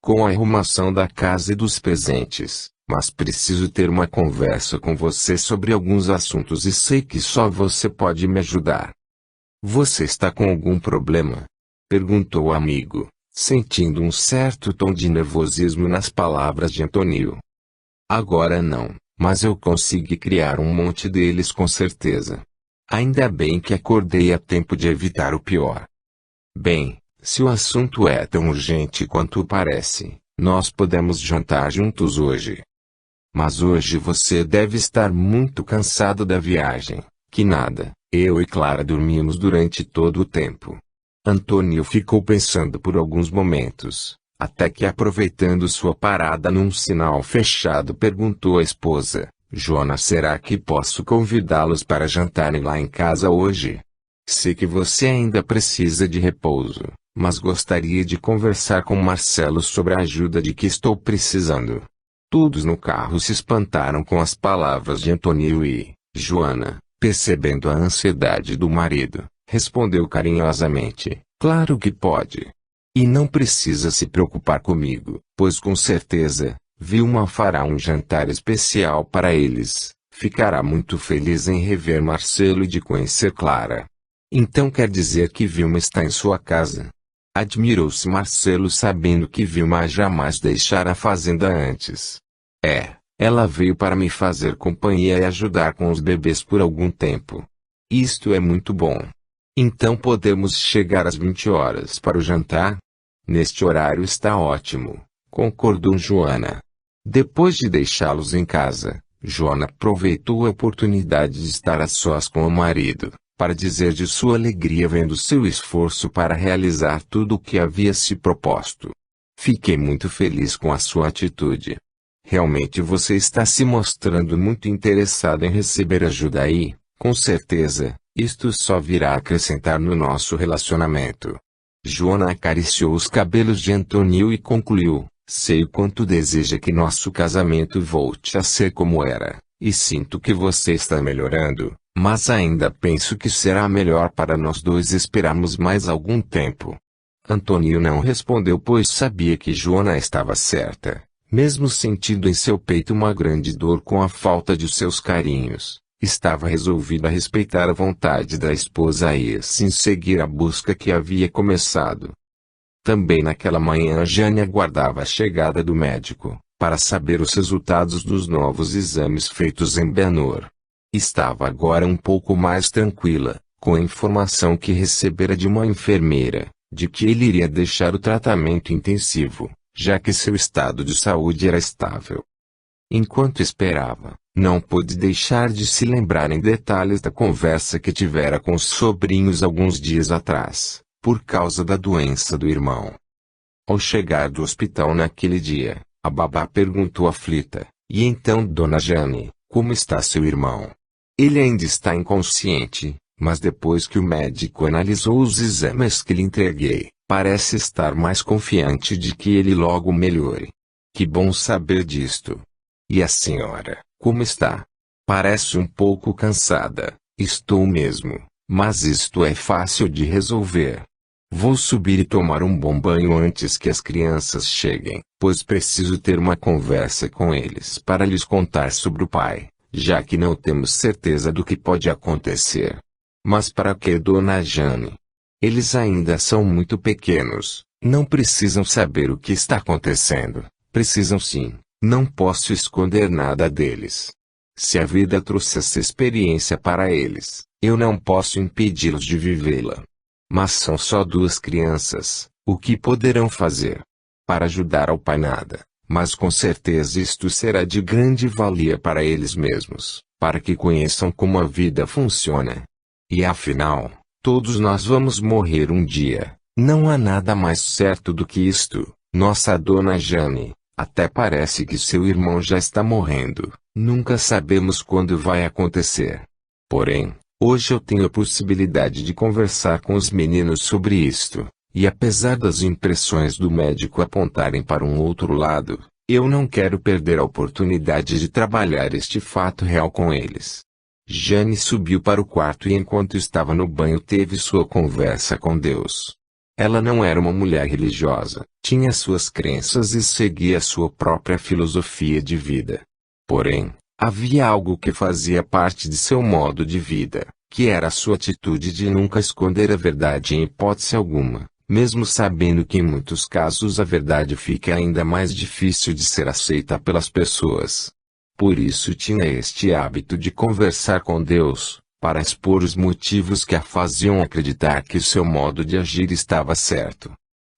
com a arrumação da casa e dos presentes, mas preciso ter uma conversa com você sobre alguns assuntos e sei que só você pode me ajudar. Você está com algum problema? Perguntou o amigo, sentindo um certo tom de nervosismo nas palavras de Antônio. Agora não, mas eu consegui criar um monte deles com certeza. Ainda bem que acordei a tempo de evitar o pior. Bem, se o assunto é tão urgente quanto parece, nós podemos jantar juntos hoje. Mas hoje você deve estar muito cansado da viagem, que nada, eu e Clara dormimos durante todo o tempo. Antônio ficou pensando por alguns momentos, até que aproveitando sua parada num sinal fechado perguntou à esposa, Joana, será que posso convidá-los para jantarem lá em casa hoje? Sei que você ainda precisa de repouso, mas gostaria de conversar com Marcelo sobre a ajuda de que estou precisando. Todos no carro se espantaram com as palavras de Antônio e, Joana, percebendo a ansiedade do marido, respondeu carinhosamente, claro que pode. E não precisa se preocupar comigo, pois com certeza, Vilma fará um jantar especial para eles. Ficará muito feliz em rever Marcelo e de conhecer Clara. Então quer dizer que Vilma está em sua casa? Admirou-se Marcelo sabendo que Vilma jamais deixara a fazenda antes. Ela veio para me fazer companhia e ajudar com os bebês por algum tempo. Isto é muito bom. Então podemos chegar às 20 horas para o jantar? Neste horário está ótimo, concordou Joana. Depois de deixá-los em casa, Joana aproveitou a oportunidade de estar a sós com o marido, para dizer de sua alegria vendo seu esforço para realizar tudo o que havia se proposto. Fiquei muito feliz com a sua atitude. Realmente você está se mostrando muito interessado em receber ajuda aí, com certeza, isto só virá acrescentar no nosso relacionamento. Joana acariciou os cabelos de Antônio e concluiu, sei o quanto deseja que nosso casamento volte a ser como era, e sinto que você está melhorando, mas ainda penso que será melhor para nós dois esperarmos mais algum tempo. Antônio não respondeu pois sabia que Joana estava certa. Mesmo sentindo em seu peito uma grande dor com a falta de seus carinhos, estava resolvido a respeitar a vontade da esposa e assim seguir a busca que havia começado. Também naquela manhã Jane aguardava a chegada do médico, para saber os resultados dos novos exames feitos em Benor. Estava agora um pouco mais tranquila, com a informação que recebera de uma enfermeira, de que ele iria deixar o tratamento intensivo, já que seu estado de saúde era estável. Enquanto esperava, não pôde deixar de se lembrar em detalhes da conversa que tivera com os sobrinhos alguns dias atrás, por causa da doença do irmão. Ao chegar do hospital naquele dia, a babá perguntou aflita, e então Dona Jane, como está seu irmão? Ele ainda está inconsciente, mas depois que o médico analisou os exames que lhe entreguei, parece estar mais confiante de que ele logo melhore. Que bom saber disto. E a senhora, como está? Parece um pouco cansada. Estou mesmo, mas isto é fácil de resolver. Vou subir e tomar um bom banho antes que as crianças cheguem, pois preciso ter uma conversa com eles para lhes contar sobre o pai, já que não temos certeza do que pode acontecer. Mas para que, Dona Jane? Eles ainda são muito pequenos, não precisam saber o que está acontecendo. Precisam sim, não posso esconder nada deles. Se a vida trouxe essa experiência para eles, eu não posso impedi-los de vivê-la. Mas são só 2 crianças, o que poderão fazer? Para ajudar ao pai nada, mas com certeza isto será de grande valia para eles mesmos, para que conheçam como a vida funciona. E afinal, todos nós vamos morrer um dia, não há nada mais certo do que isto. Nossa Dona Jane, até parece que seu irmão já está morrendo, nunca sabemos quando vai acontecer. Porém, hoje eu tenho a possibilidade de conversar com os meninos sobre isto, e apesar das impressões do médico apontarem para um outro lado, eu não quero perder a oportunidade de trabalhar este fato real com eles. Jane subiu para o quarto e enquanto estava no banho teve sua conversa com Deus. Ela não era uma mulher religiosa, tinha suas crenças e seguia sua própria filosofia de vida. Porém, havia algo que fazia parte de seu modo de vida, que era a sua atitude de nunca esconder a verdade em hipótese alguma, mesmo sabendo que em muitos casos a verdade fica ainda mais difícil de ser aceita pelas pessoas. Por isso tinha este hábito de conversar com Deus, para expor os motivos que a faziam acreditar que seu modo de agir estava certo.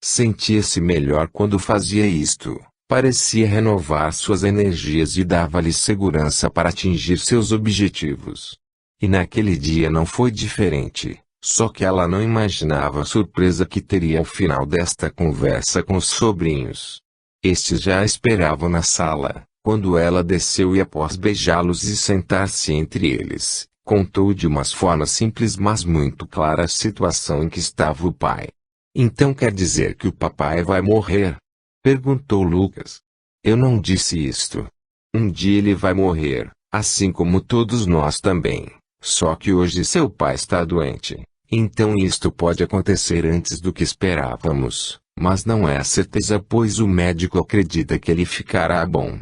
Sentia-se melhor quando fazia isto, parecia renovar suas energias e dava-lhe segurança para atingir seus objetivos. E naquele dia não foi diferente, só que ela não imaginava a surpresa que teria ao final desta conversa com os sobrinhos. Estes já a esperavam na sala, quando ela desceu e após beijá-los e sentar-se entre eles, contou de uma forma simples mas muito clara a situação em que estava o pai. Então quer dizer que o papai vai morrer? Perguntou Lucas. Eu não disse isto. Um dia ele vai morrer, assim como todos nós também. Só que hoje seu pai está doente. Então isto pode acontecer antes do que esperávamos, mas não é a certeza pois o médico acredita que ele ficará bom.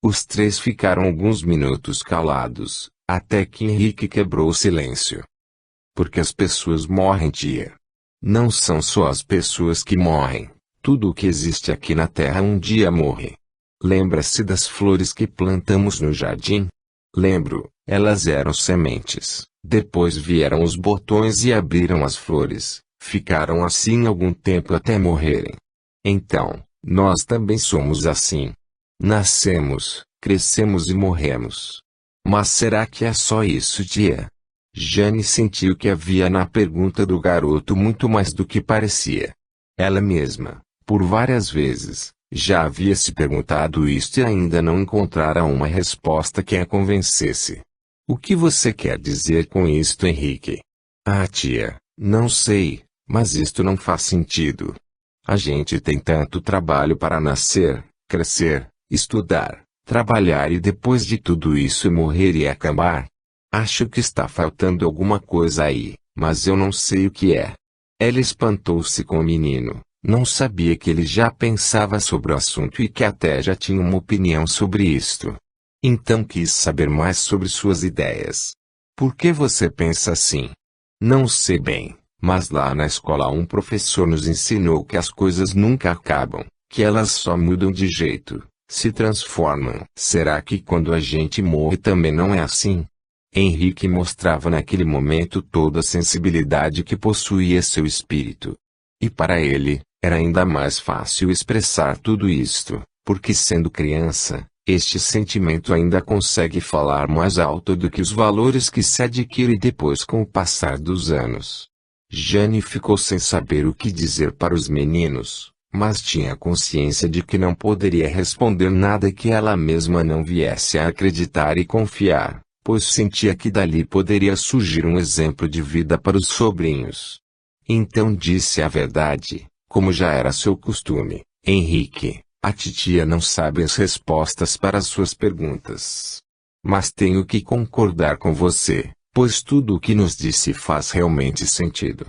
Os três ficaram alguns minutos calados, até que Henrique quebrou o silêncio. Porque as pessoas morrem, tia. Não são só as pessoas que morrem, tudo o que existe aqui na terra um dia morre. Lembra-se das flores que plantamos no jardim? Lembro, elas eram sementes, depois vieram os botões e abriram as flores, ficaram assim algum tempo até morrerem. Então, nós também somos assim. Nascemos, crescemos e morremos. Mas será que é só isso, tia? Jane sentiu que havia na pergunta do garoto muito mais do que parecia. Ela mesma, por várias vezes, já havia se perguntado isto e ainda não encontrara uma resposta que a convencesse. O que você quer dizer com isto, Henrique? Ah, tia, não sei, mas isto não faz sentido. A gente tem tanto trabalho para nascer, crescer, estudar, trabalhar e depois de tudo isso morrer e acabar. Acho que está faltando alguma coisa aí, mas eu não sei o que é. Ela espantou-se com o menino, não sabia que ele já pensava sobre o assunto e que até já tinha uma opinião sobre isto. Então quis saber mais sobre suas ideias. Por que você pensa assim? Não sei bem, mas lá na escola um professor nos ensinou que as coisas nunca acabam, que elas só mudam de jeito, se transformam. Será que quando a gente morre também não é assim? Henrique mostrava naquele momento toda a sensibilidade que possuía seu espírito. E para ele, era ainda mais fácil expressar tudo isto, porque sendo criança, este sentimento ainda consegue falar mais alto do que os valores que se adquire depois com o passar dos anos. Jane ficou sem saber o que dizer para os meninos, mas tinha consciência de que não poderia responder nada que ela mesma não viesse a acreditar e confiar, pois sentia que dali poderia surgir um exemplo de vida para os sobrinhos. Então disse a verdade, como já era seu costume: Henrique, a titia não sabe as respostas para as suas perguntas. Mas tenho que concordar com você, pois tudo o que nos disse faz realmente sentido.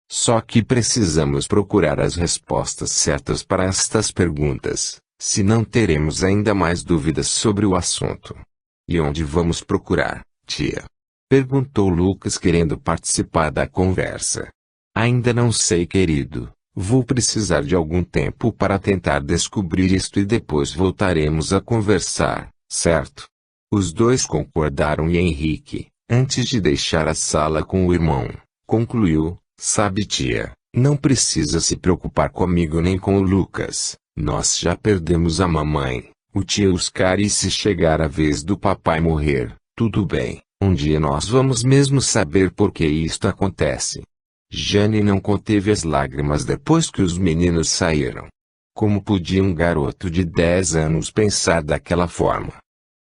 Só que precisamos procurar as respostas certas para estas perguntas, senão teremos ainda mais dúvidas sobre o assunto. E onde vamos procurar, tia? Perguntou Lucas querendo participar da conversa. Ainda não sei, querido. Vou precisar de algum tempo para tentar descobrir isto e depois voltaremos a conversar, certo? Os dois concordaram e Henrique, antes de deixar a sala com o irmão, concluiu: sabe, tia, não precisa se preocupar comigo nem com o Lucas. Nós já perdemos a mamãe, o tio Oscar e se chegar a vez do papai morrer, tudo bem, um dia nós vamos mesmo saber por que isto acontece. Jane não conteve as lágrimas depois que os meninos saíram. Como podia um garoto de 10 anos pensar daquela forma?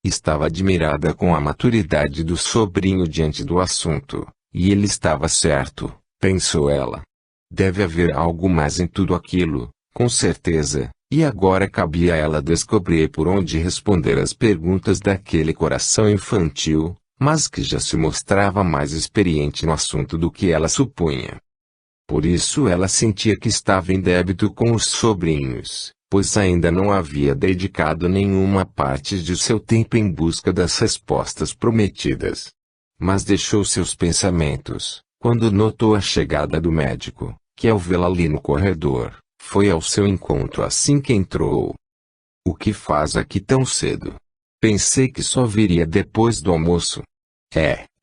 Estava admirada com a maturidade do sobrinho diante do assunto, e ele estava certo, pensou ela. Deve haver algo mais em tudo aquilo, com certeza, e agora cabia a ela descobrir por onde responder às perguntas daquele coração infantil, mas que já se mostrava mais experiente no assunto do que ela supunha. Por isso ela sentia que estava em débito com os sobrinhos, pois ainda não havia dedicado nenhuma parte de seu tempo em busca das respostas prometidas. Mas deixou seus pensamentos, quando notou a chegada do médico, que ao vê-la ali no corredor, foi ao seu encontro assim que entrou. "O que faz aqui tão cedo? Pensei que só viria depois do almoço."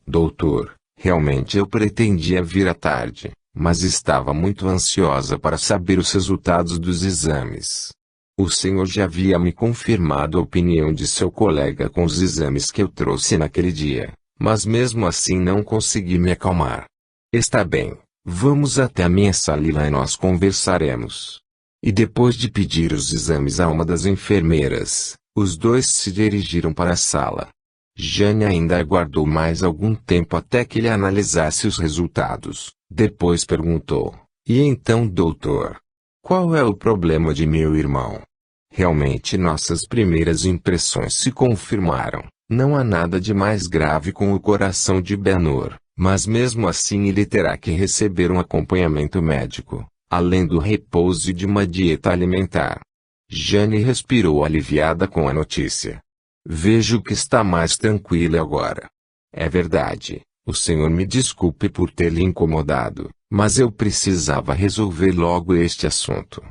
Doutor, realmente eu pretendia vir à tarde, mas estava muito ansiosa para saber os resultados dos exames. O senhor já havia me confirmado a opinião de seu colega com os exames que eu trouxe naquele dia, mas mesmo assim não consegui me acalmar. Está bem, vamos até a minha sala e lá nós conversaremos. E depois de pedir os exames a uma das enfermeiras, os dois se dirigiram para a sala. Jane ainda aguardou mais algum tempo até que ele analisasse os resultados. Depois perguntou: "E então, doutor? Qual é o problema de meu irmão?" "Realmente nossas primeiras impressões se confirmaram. Não há nada de mais grave com o coração de Ben-Hur, mas mesmo assim ele terá que receber um acompanhamento médico, além do repouso e de uma dieta alimentar." Jane respirou aliviada com a notícia. "Vejo que está mais tranquila agora." "É verdade. O senhor me desculpe por ter lhe incomodado, mas eu precisava resolver logo este assunto."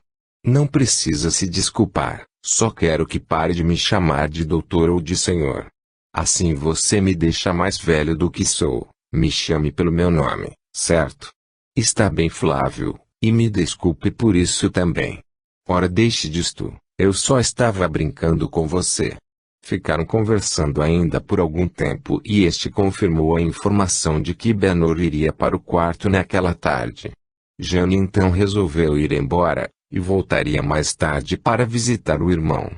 "Não precisa se desculpar, só quero que pare de me chamar de doutor ou de senhor. Assim você me deixa mais velho do que sou. Me chame pelo meu nome, certo?" "Está bem, Flávio, e me desculpe por isso também." "Ora, deixe disto, eu só estava brincando com você." Ficaram conversando ainda por algum tempo e este confirmou a informação de que Ben-Hur iria para o quarto naquela tarde. Jane então resolveu ir embora, e voltaria mais tarde para visitar o irmão.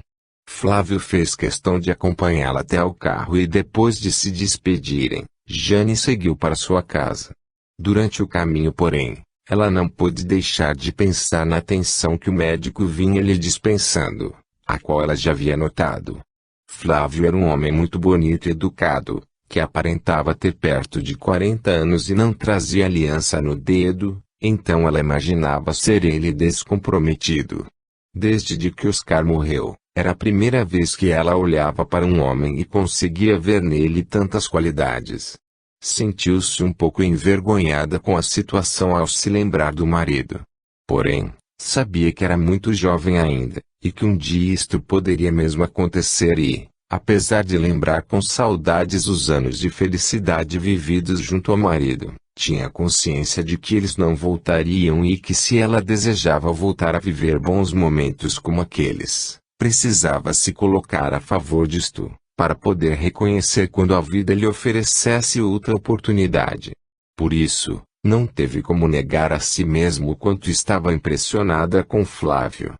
Flávio fez questão de acompanhá-la até ao carro e depois de se despedirem, Jane seguiu para sua casa. Durante o caminho, porém, ela não pôde deixar de pensar na atenção que o médico vinha lhe dispensando, a qual ela já havia notado. Flávio era um homem muito bonito e educado, que aparentava ter perto de 40 anos e não trazia aliança no dedo, então ela imaginava ser ele descomprometido. Desde de que Oscar morreu, era a primeira vez que ela olhava para um homem e conseguia ver nele tantas qualidades. Sentiu-se um pouco envergonhada com a situação ao se lembrar do marido. Porém, sabia que era muito jovem ainda, e que um dia isto poderia mesmo acontecer e, apesar de lembrar com saudades os anos de felicidade vividos junto ao marido, tinha consciência de que eles não voltariam e que se ela desejava voltar a viver bons momentos como aqueles, precisava se colocar a favor disto, para poder reconhecer quando a vida lhe oferecesse outra oportunidade. Por isso, não teve como negar a si mesmo o quanto estava impressionada com Flávio.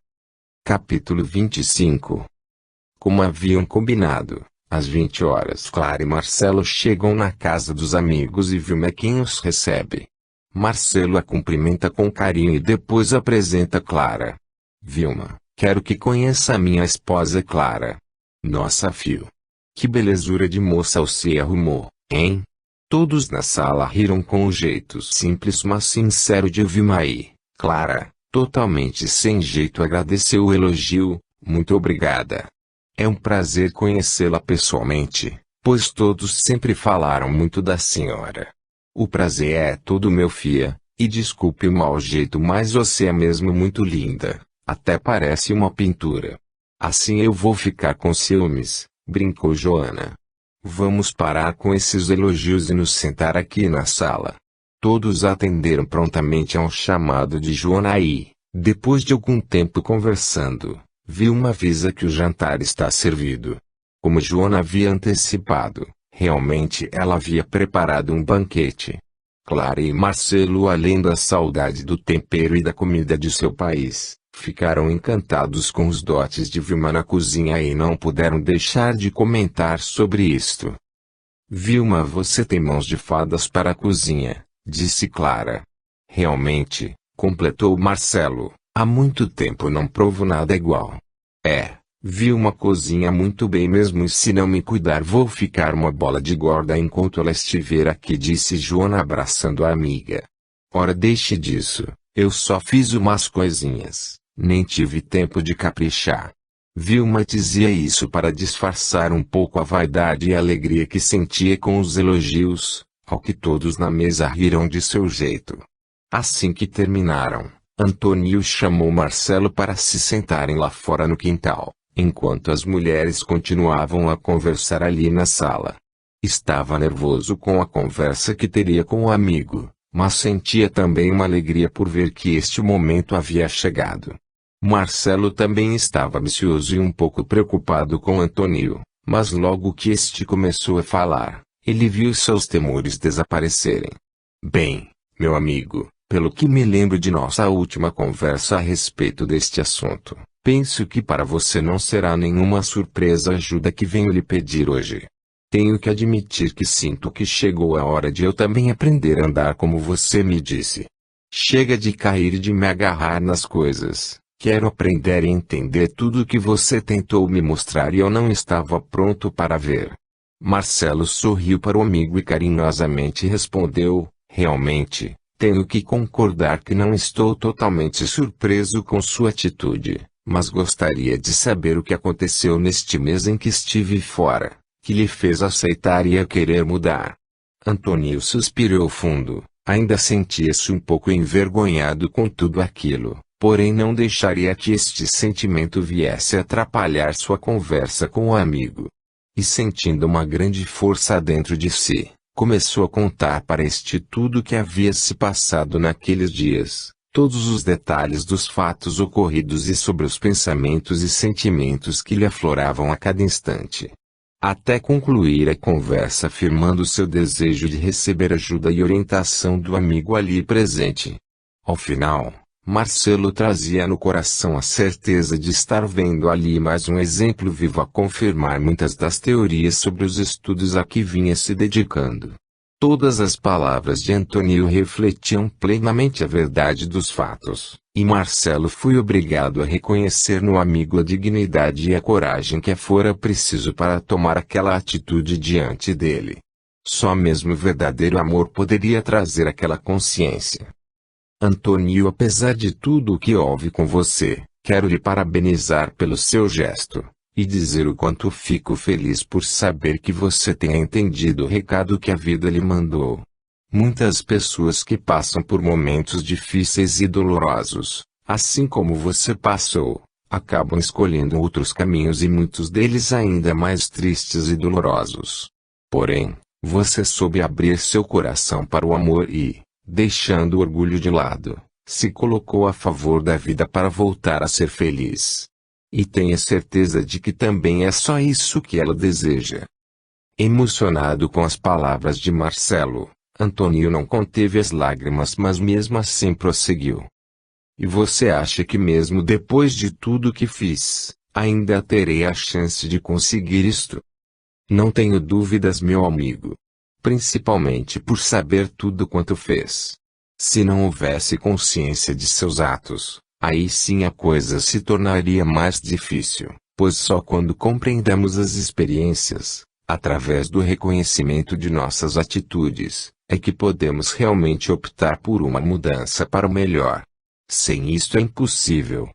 Capítulo 25. Como haviam combinado, às 20 horas Clara e Marcelo chegam na casa dos amigos e Vilma é quem os recebe. Marcelo a cumprimenta com carinho e depois apresenta Clara. "Vilma, quero que conheça a minha esposa Clara." "Nossa, filho! Que belezura de moça você arrumou, hein?" Todos na sala riram com o jeito simples mas sincero de Vilma e Clara, totalmente sem jeito, agradeceu o elogio. "Muito obrigada. É um prazer conhecê-la pessoalmente, pois todos sempre falaram muito da senhora." "O prazer é todo meu, fia, e desculpe o mau jeito, mas você é mesmo muito linda, até parece uma pintura." "Assim eu vou ficar com ciúmes", brincou Joana. "Vamos parar com esses elogios e nos sentar aqui na sala." Todos atenderam prontamente ao chamado de Joana e, depois de algum tempo conversando, Vilma avisa que o jantar está servido. Como Joana havia antecipado, realmente ela havia preparado um banquete. Clara e Marcelo, além da saudade do tempero e da comida de seu país, ficaram encantados com os dotes de Vilma na cozinha e não puderam deixar de comentar sobre isto. "Vilma, você tem mãos de fadas para a cozinha", disse Clara. "Realmente", completou Marcelo, "há muito tempo não provo nada igual." Vilma cozinha muito bem mesmo, e se não me cuidar vou ficar uma bola de gorda enquanto ela estiver aqui", disse Joana abraçando a amiga. Ora, deixe disso, eu só fiz umas coisinhas, nem tive tempo de caprichar. Vilma dizia isso para disfarçar um pouco a vaidade e a alegria que sentia com os elogios, ao que todos na mesa riram de seu jeito. Assim que terminaram, Antônio chamou Marcelo para se sentarem lá fora no quintal, enquanto as mulheres continuavam a conversar ali na sala. Estava nervoso com a conversa que teria com o amigo, mas sentia também uma alegria por ver que este momento havia chegado. Marcelo também estava ansioso e um pouco preocupado com Antônio, mas logo que este começou a falar, ele viu seus temores desaparecerem. Bem, meu amigo, pelo que me lembro de nossa última conversa a respeito deste assunto, penso que para você não será nenhuma surpresa a ajuda que venho lhe pedir hoje. Tenho que admitir que sinto que chegou a hora de eu também aprender a andar como você me disse. Chega de cair e de me agarrar nas coisas. Quero aprender e entender tudo o que você tentou me mostrar e eu não estava pronto para ver. Marcelo sorriu para o amigo e carinhosamente respondeu, realmente, tenho que concordar que não estou totalmente surpreso com sua atitude, mas gostaria de saber o que aconteceu neste mês em que estive fora, que lhe fez aceitar e a querer mudar. Antônio suspirou fundo, ainda sentia-se um pouco envergonhado com tudo aquilo. Porém não deixaria que este sentimento viesse a atrapalhar sua conversa com o amigo. E sentindo uma grande força dentro de si, começou a contar para este tudo o que havia se passado naqueles dias, todos os detalhes dos fatos ocorridos e sobre os pensamentos e sentimentos que lhe afloravam a cada instante. Até concluir a conversa afirmando seu desejo de receber ajuda e orientação do amigo ali presente. Ao final, Marcelo trazia no coração a certeza de estar vendo ali mais um exemplo vivo a confirmar muitas das teorias sobre os estudos a que vinha se dedicando. Todas as palavras de Antônio refletiam plenamente a verdade dos fatos, e Marcelo foi obrigado a reconhecer no amigo a dignidade e a coragem que fora preciso para tomar aquela atitude diante dele. Só mesmo o verdadeiro amor poderia trazer aquela consciência. Antônio, apesar de tudo o que houve com você, quero lhe parabenizar pelo seu gesto, e dizer o quanto fico feliz por saber que você tenha entendido o recado que a vida lhe mandou. Muitas pessoas que passam por momentos difíceis e dolorosos, assim como você passou, acabam escolhendo outros caminhos e muitos deles ainda mais tristes e dolorosos. Porém, você soube abrir seu coração para o amor e, deixando o orgulho de lado, se colocou a favor da vida para voltar a ser feliz. E tenha certeza de que também é só isso que ela deseja. Emocionado com as palavras de Marcelo, Antônio não conteve as lágrimas, mas mesmo assim prosseguiu. E você acha que mesmo depois de tudo que fiz, ainda terei a chance de conseguir isto? Não tenho dúvidas, meu amigo. Principalmente por saber tudo quanto fez. Se não houvesse consciência de seus atos, aí sim a coisa se tornaria mais difícil, pois só quando compreendemos as experiências, através do reconhecimento de nossas atitudes, é que podemos realmente optar por uma mudança para o melhor. Sem isto é impossível.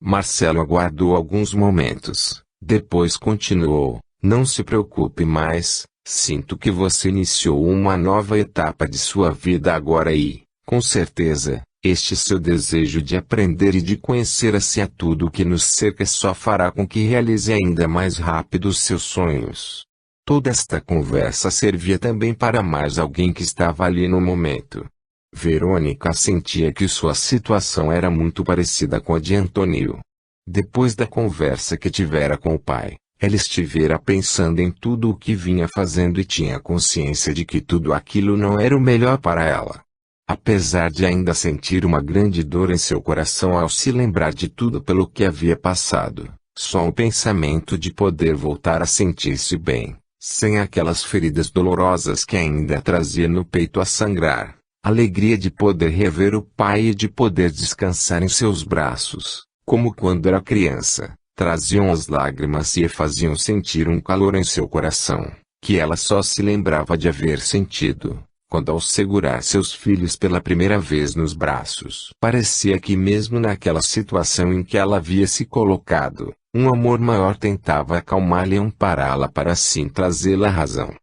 Marcelo aguardou alguns momentos, depois continuou, não se preocupe mais. Sinto que você iniciou uma nova etapa de sua vida agora e, com certeza, este seu desejo de aprender e de conhecer a si a tudo o que nos cerca só fará com que realize ainda mais rápido os seus sonhos. Toda esta conversa servia também para mais alguém que estava ali no momento. Verônica sentia que sua situação era muito parecida com a de Antônio. Depois da conversa que tivera com o pai, ela estivera pensando em tudo o que vinha fazendo e tinha consciência de que tudo aquilo não era o melhor para ela. Apesar de ainda sentir uma grande dor em seu coração ao se lembrar de tudo pelo que havia passado, só o pensamento de poder voltar a sentir-se bem, sem aquelas feridas dolorosas que ainda trazia no peito a sangrar, a alegria de poder rever o pai e de poder descansar em seus braços, como quando era criança, traziam as lágrimas e a faziam sentir um calor em seu coração, que ela só se lembrava de haver sentido, quando ao segurar seus filhos pela primeira vez nos braços. Parecia que mesmo naquela situação em que ela havia se colocado, um amor maior tentava acalmá-la e ampará-la para assim trazê-la à razão.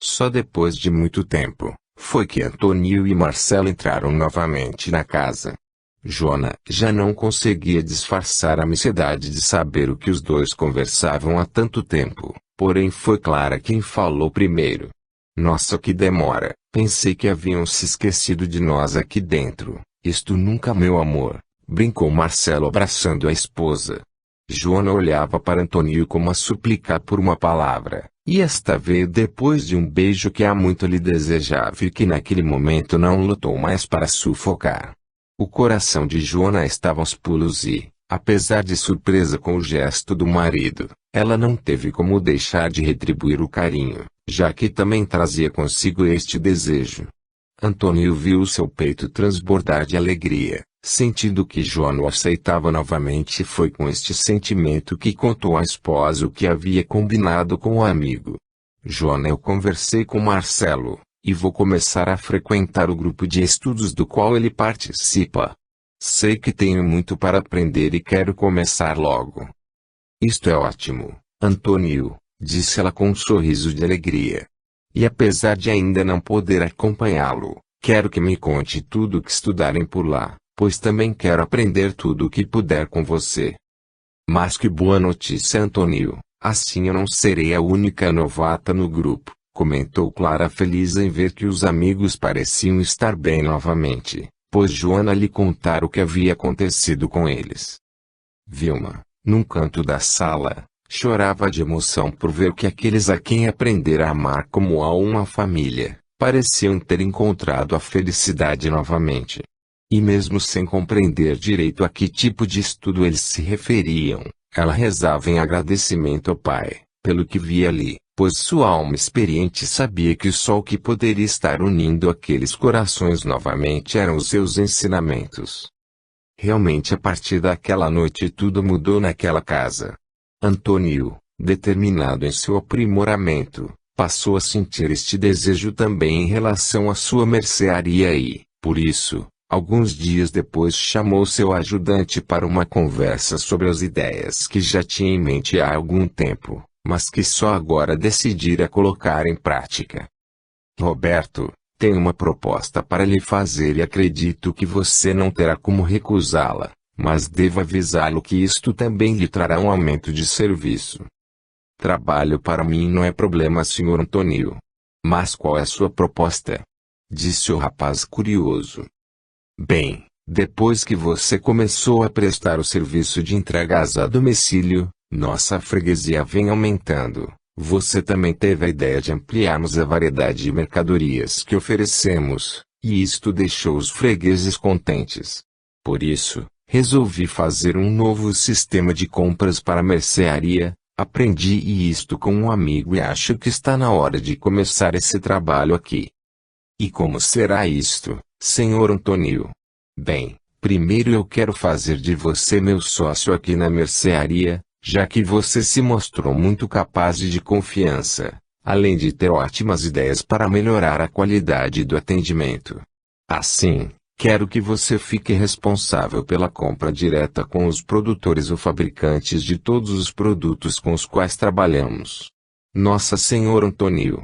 Só depois de muito tempo, foi que Antônio e Marcelo entraram novamente na casa. Joana já não conseguia disfarçar a ansiedade de saber o que os dois conversavam há tanto tempo, porém foi Clara quem falou primeiro. Nossa, que demora, pensei que haviam se esquecido de nós aqui dentro. Isto nunca, meu amor, brincou Marcelo abraçando a esposa. Joana olhava para Antônio como a suplicar por uma palavra, e esta veio depois de um beijo que há muito lhe desejava e que naquele momento não lutou mais para sufocar. O coração de Joana estava aos pulos e, apesar de surpresa com o gesto do marido, ela não teve como deixar de retribuir o carinho, já que também trazia consigo este desejo. Antônio viu seu peito transbordar de alegria, sentindo que Joana o aceitava novamente, e foi com este sentimento que contou à esposa o que havia combinado com o amigo. Joana, eu conversei com Marcelo, e vou começar a frequentar o grupo de estudos do qual ele participa. Sei que tenho muito para aprender e quero começar logo. Isto é ótimo, Antônio, disse ela com um sorriso de alegria. E apesar de ainda não poder acompanhá-lo, quero que me conte tudo o que estudarem por lá, pois também quero aprender tudo o que puder com você. Mas que boa notícia, Antônio, assim eu não serei a única novata no grupo, comentou Clara, feliz em ver que os amigos pareciam estar bem novamente, pois Joana lhe contara o que havia acontecido com eles. Vilma, num canto da sala, chorava de emoção por ver que aqueles a quem aprendera a amar como a uma família, pareciam ter encontrado a felicidade novamente. E mesmo sem compreender direito a que tipo de estudo eles se referiam, ela rezava em agradecimento ao Pai, pelo que via ali, pois sua alma experiente sabia que só o que poderia estar unindo aqueles corações novamente eram os seus ensinamentos. Realmente, a partir daquela noite tudo mudou naquela casa. Antônio, determinado em seu aprimoramento, passou a sentir este desejo também em relação à sua mercearia e, por isso, alguns dias depois chamou seu ajudante para uma conversa sobre as ideias que já tinha em mente há algum tempo, mas que só agora decidira colocar em prática. Roberto, tenho uma proposta para lhe fazer e acredito que você não terá como recusá-la. Mas devo avisá-lo que isto também lhe trará um aumento de serviço. Trabalho para mim não é problema, Sr. Antônio. Mas qual é a sua proposta? Disse o rapaz curioso. Bem, depois que você começou a prestar o serviço de entregas a domicílio, nossa freguesia vem aumentando. Você também teve a ideia de ampliarmos a variedade de mercadorias que oferecemos, e isto deixou os fregueses contentes. Por isso, resolvi fazer um novo sistema de compras para a mercearia. Aprendi isto com um amigo e acho que está na hora de começar esse trabalho aqui. E como será isto, Sr. Antônio? Bem, primeiro eu quero fazer de você meu sócio aqui na mercearia, já que você se mostrou muito capaz e de confiança, além de ter ótimas ideias para melhorar a qualidade do atendimento. Assim, quero que você fique responsável pela compra direta com os produtores ou fabricantes de todos os produtos com os quais trabalhamos. Nossa, Sr. Antônio.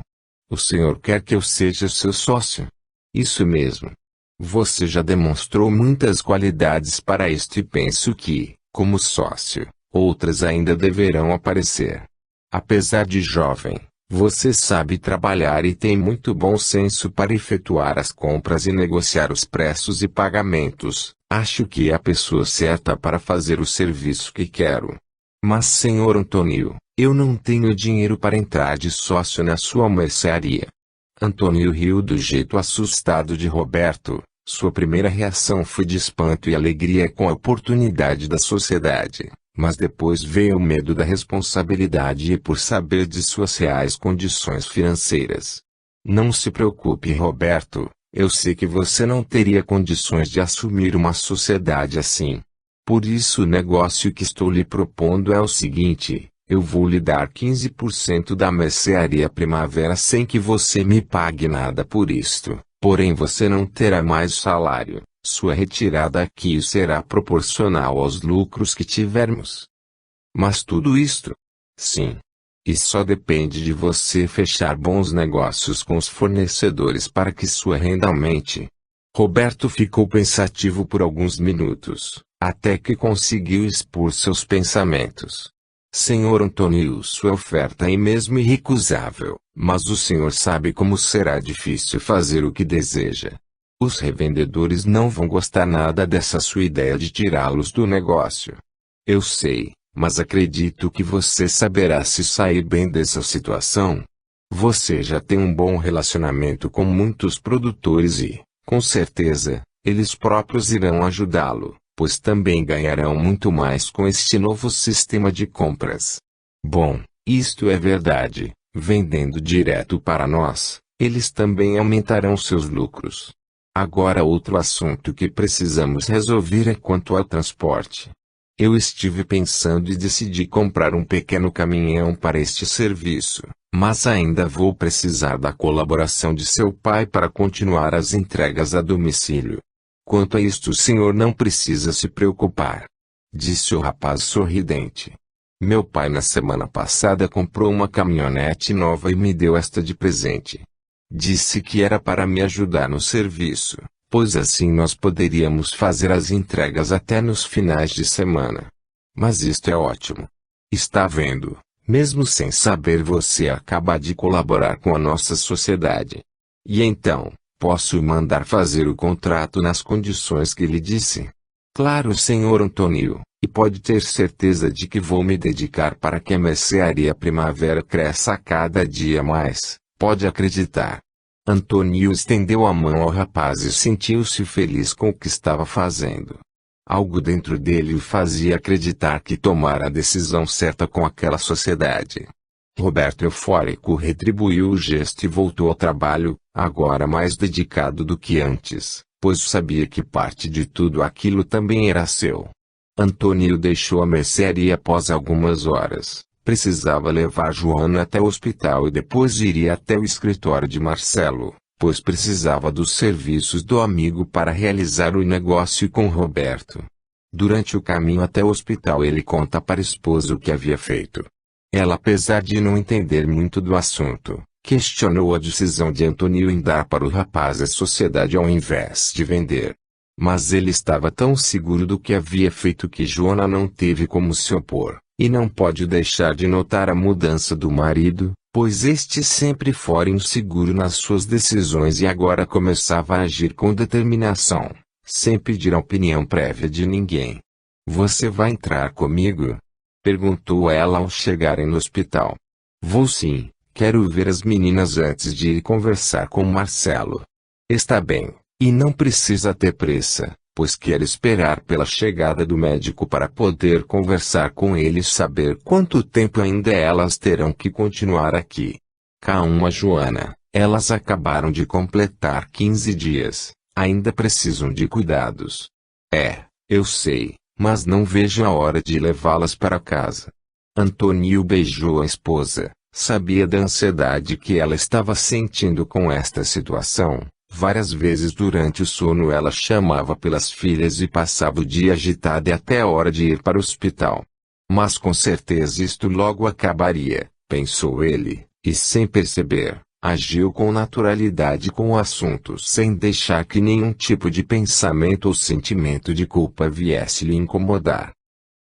O senhor quer que eu seja seu sócio? Isso mesmo. Você já demonstrou muitas qualidades para isto e penso que, como sócio, outras ainda deverão aparecer. Apesar de jovem, você sabe trabalhar e tem muito bom senso para efetuar as compras e negociar os preços e pagamentos. Acho que é a pessoa certa para fazer o serviço que quero. Mas, Sr. Antônio, eu não tenho dinheiro para entrar de sócio na sua mercearia. Antônio riu do jeito assustado de Roberto. Sua primeira reação foi de espanto e alegria com a oportunidade da sociedade. Mas depois veio o medo da responsabilidade e por saber de suas reais condições financeiras. Não se preocupe, Roberto, eu sei que você não teria condições de assumir uma sociedade assim. Por isso o negócio que estou lhe propondo é o seguinte, eu vou lhe dar 15% da mercearia Primavera sem que você me pague nada por isto, Porém você não terá mais salário, sua retirada aqui será proporcional aos lucros que tivermos. Mas tudo isto? Sim. E só depende de você fechar bons negócios com os fornecedores para que sua renda aumente. Roberto ficou pensativo por alguns minutos, até que conseguiu expor seus pensamentos. Senhor Antônio, sua oferta é mesmo irrecusável, mas o senhor sabe como será difícil fazer o que deseja. Os revendedores não vão gostar nada dessa sua ideia de tirá-los do negócio. Eu sei, mas acredito que você saberá se sair bem dessa situação. Você já tem um bom relacionamento com muitos produtores e, com certeza, eles próprios irão ajudá-lo, pois também ganharão muito mais com este novo sistema de compras. Bom, isto é verdade, vendendo direto para nós, eles também aumentarão seus lucros. Agora outro assunto que precisamos resolver é quanto ao transporte. Eu estive pensando e decidi comprar um pequeno caminhão para este serviço, mas ainda vou precisar da colaboração de seu pai para continuar as entregas a domicílio. Quanto a isto o senhor não precisa se preocupar, disse o rapaz sorridente. Meu pai na semana passada comprou uma caminhonete nova e me deu esta de presente. Disse que era para me ajudar no serviço, pois assim nós poderíamos fazer as entregas até nos finais de semana. Mas isto é ótimo. Está vendo, mesmo sem saber você acaba de colaborar com a nossa sociedade. E então, posso mandar fazer o contrato nas condições que lhe disse? Claro, senhor Antônio, e pode ter certeza de que vou me dedicar para que a mercearia Primavera cresça a cada dia mais, pode acreditar. Antônio estendeu a mão ao rapaz e sentiu-se feliz com o que estava fazendo. Algo dentro dele o fazia acreditar que tomara a decisão certa com aquela sociedade. Roberto eufórico retribuiu o gesto e voltou ao trabalho, agora mais dedicado do que antes, pois sabia que parte de tudo aquilo também era seu. Antônio deixou a mercearia após algumas horas. Precisava levar Joana até o hospital e depois iria até o escritório de Marcelo, pois precisava dos serviços do amigo para realizar o negócio com Roberto. Durante o caminho até o hospital ele conta para a esposa o que havia feito. Ela, apesar de não entender muito do assunto, questionou a decisão de Antônio em dar para o rapaz a sociedade ao invés de vender. Mas ele estava tão seguro do que havia feito que Joana não teve como se opor. E não pode deixar de notar a mudança do marido, pois este sempre fora inseguro nas suas decisões e agora começava a agir com determinação, sem pedir a opinião prévia de ninguém. Você vai entrar comigo? Perguntou ela ao chegarem no hospital. Vou sim, quero ver as meninas antes de ir conversar com Marcelo. Está bem, e não precisa ter pressa, pois quero esperar pela chegada do médico para poder conversar com ele e saber quanto tempo ainda elas terão que continuar aqui. Calma, Joana, elas acabaram de completar 15 dias, ainda precisam de cuidados. Eu sei, mas não vejo a hora de levá-las para casa. Antônio beijou a esposa, sabia da ansiedade que ela estava sentindo com esta situação. Várias vezes durante o sono ela chamava pelas filhas e passava o dia agitada e até a hora de ir para o hospital. Mas com certeza isto logo acabaria, pensou ele, e sem perceber, agiu com naturalidade com o assunto sem deixar que nenhum tipo de pensamento ou sentimento de culpa viesse lhe incomodar.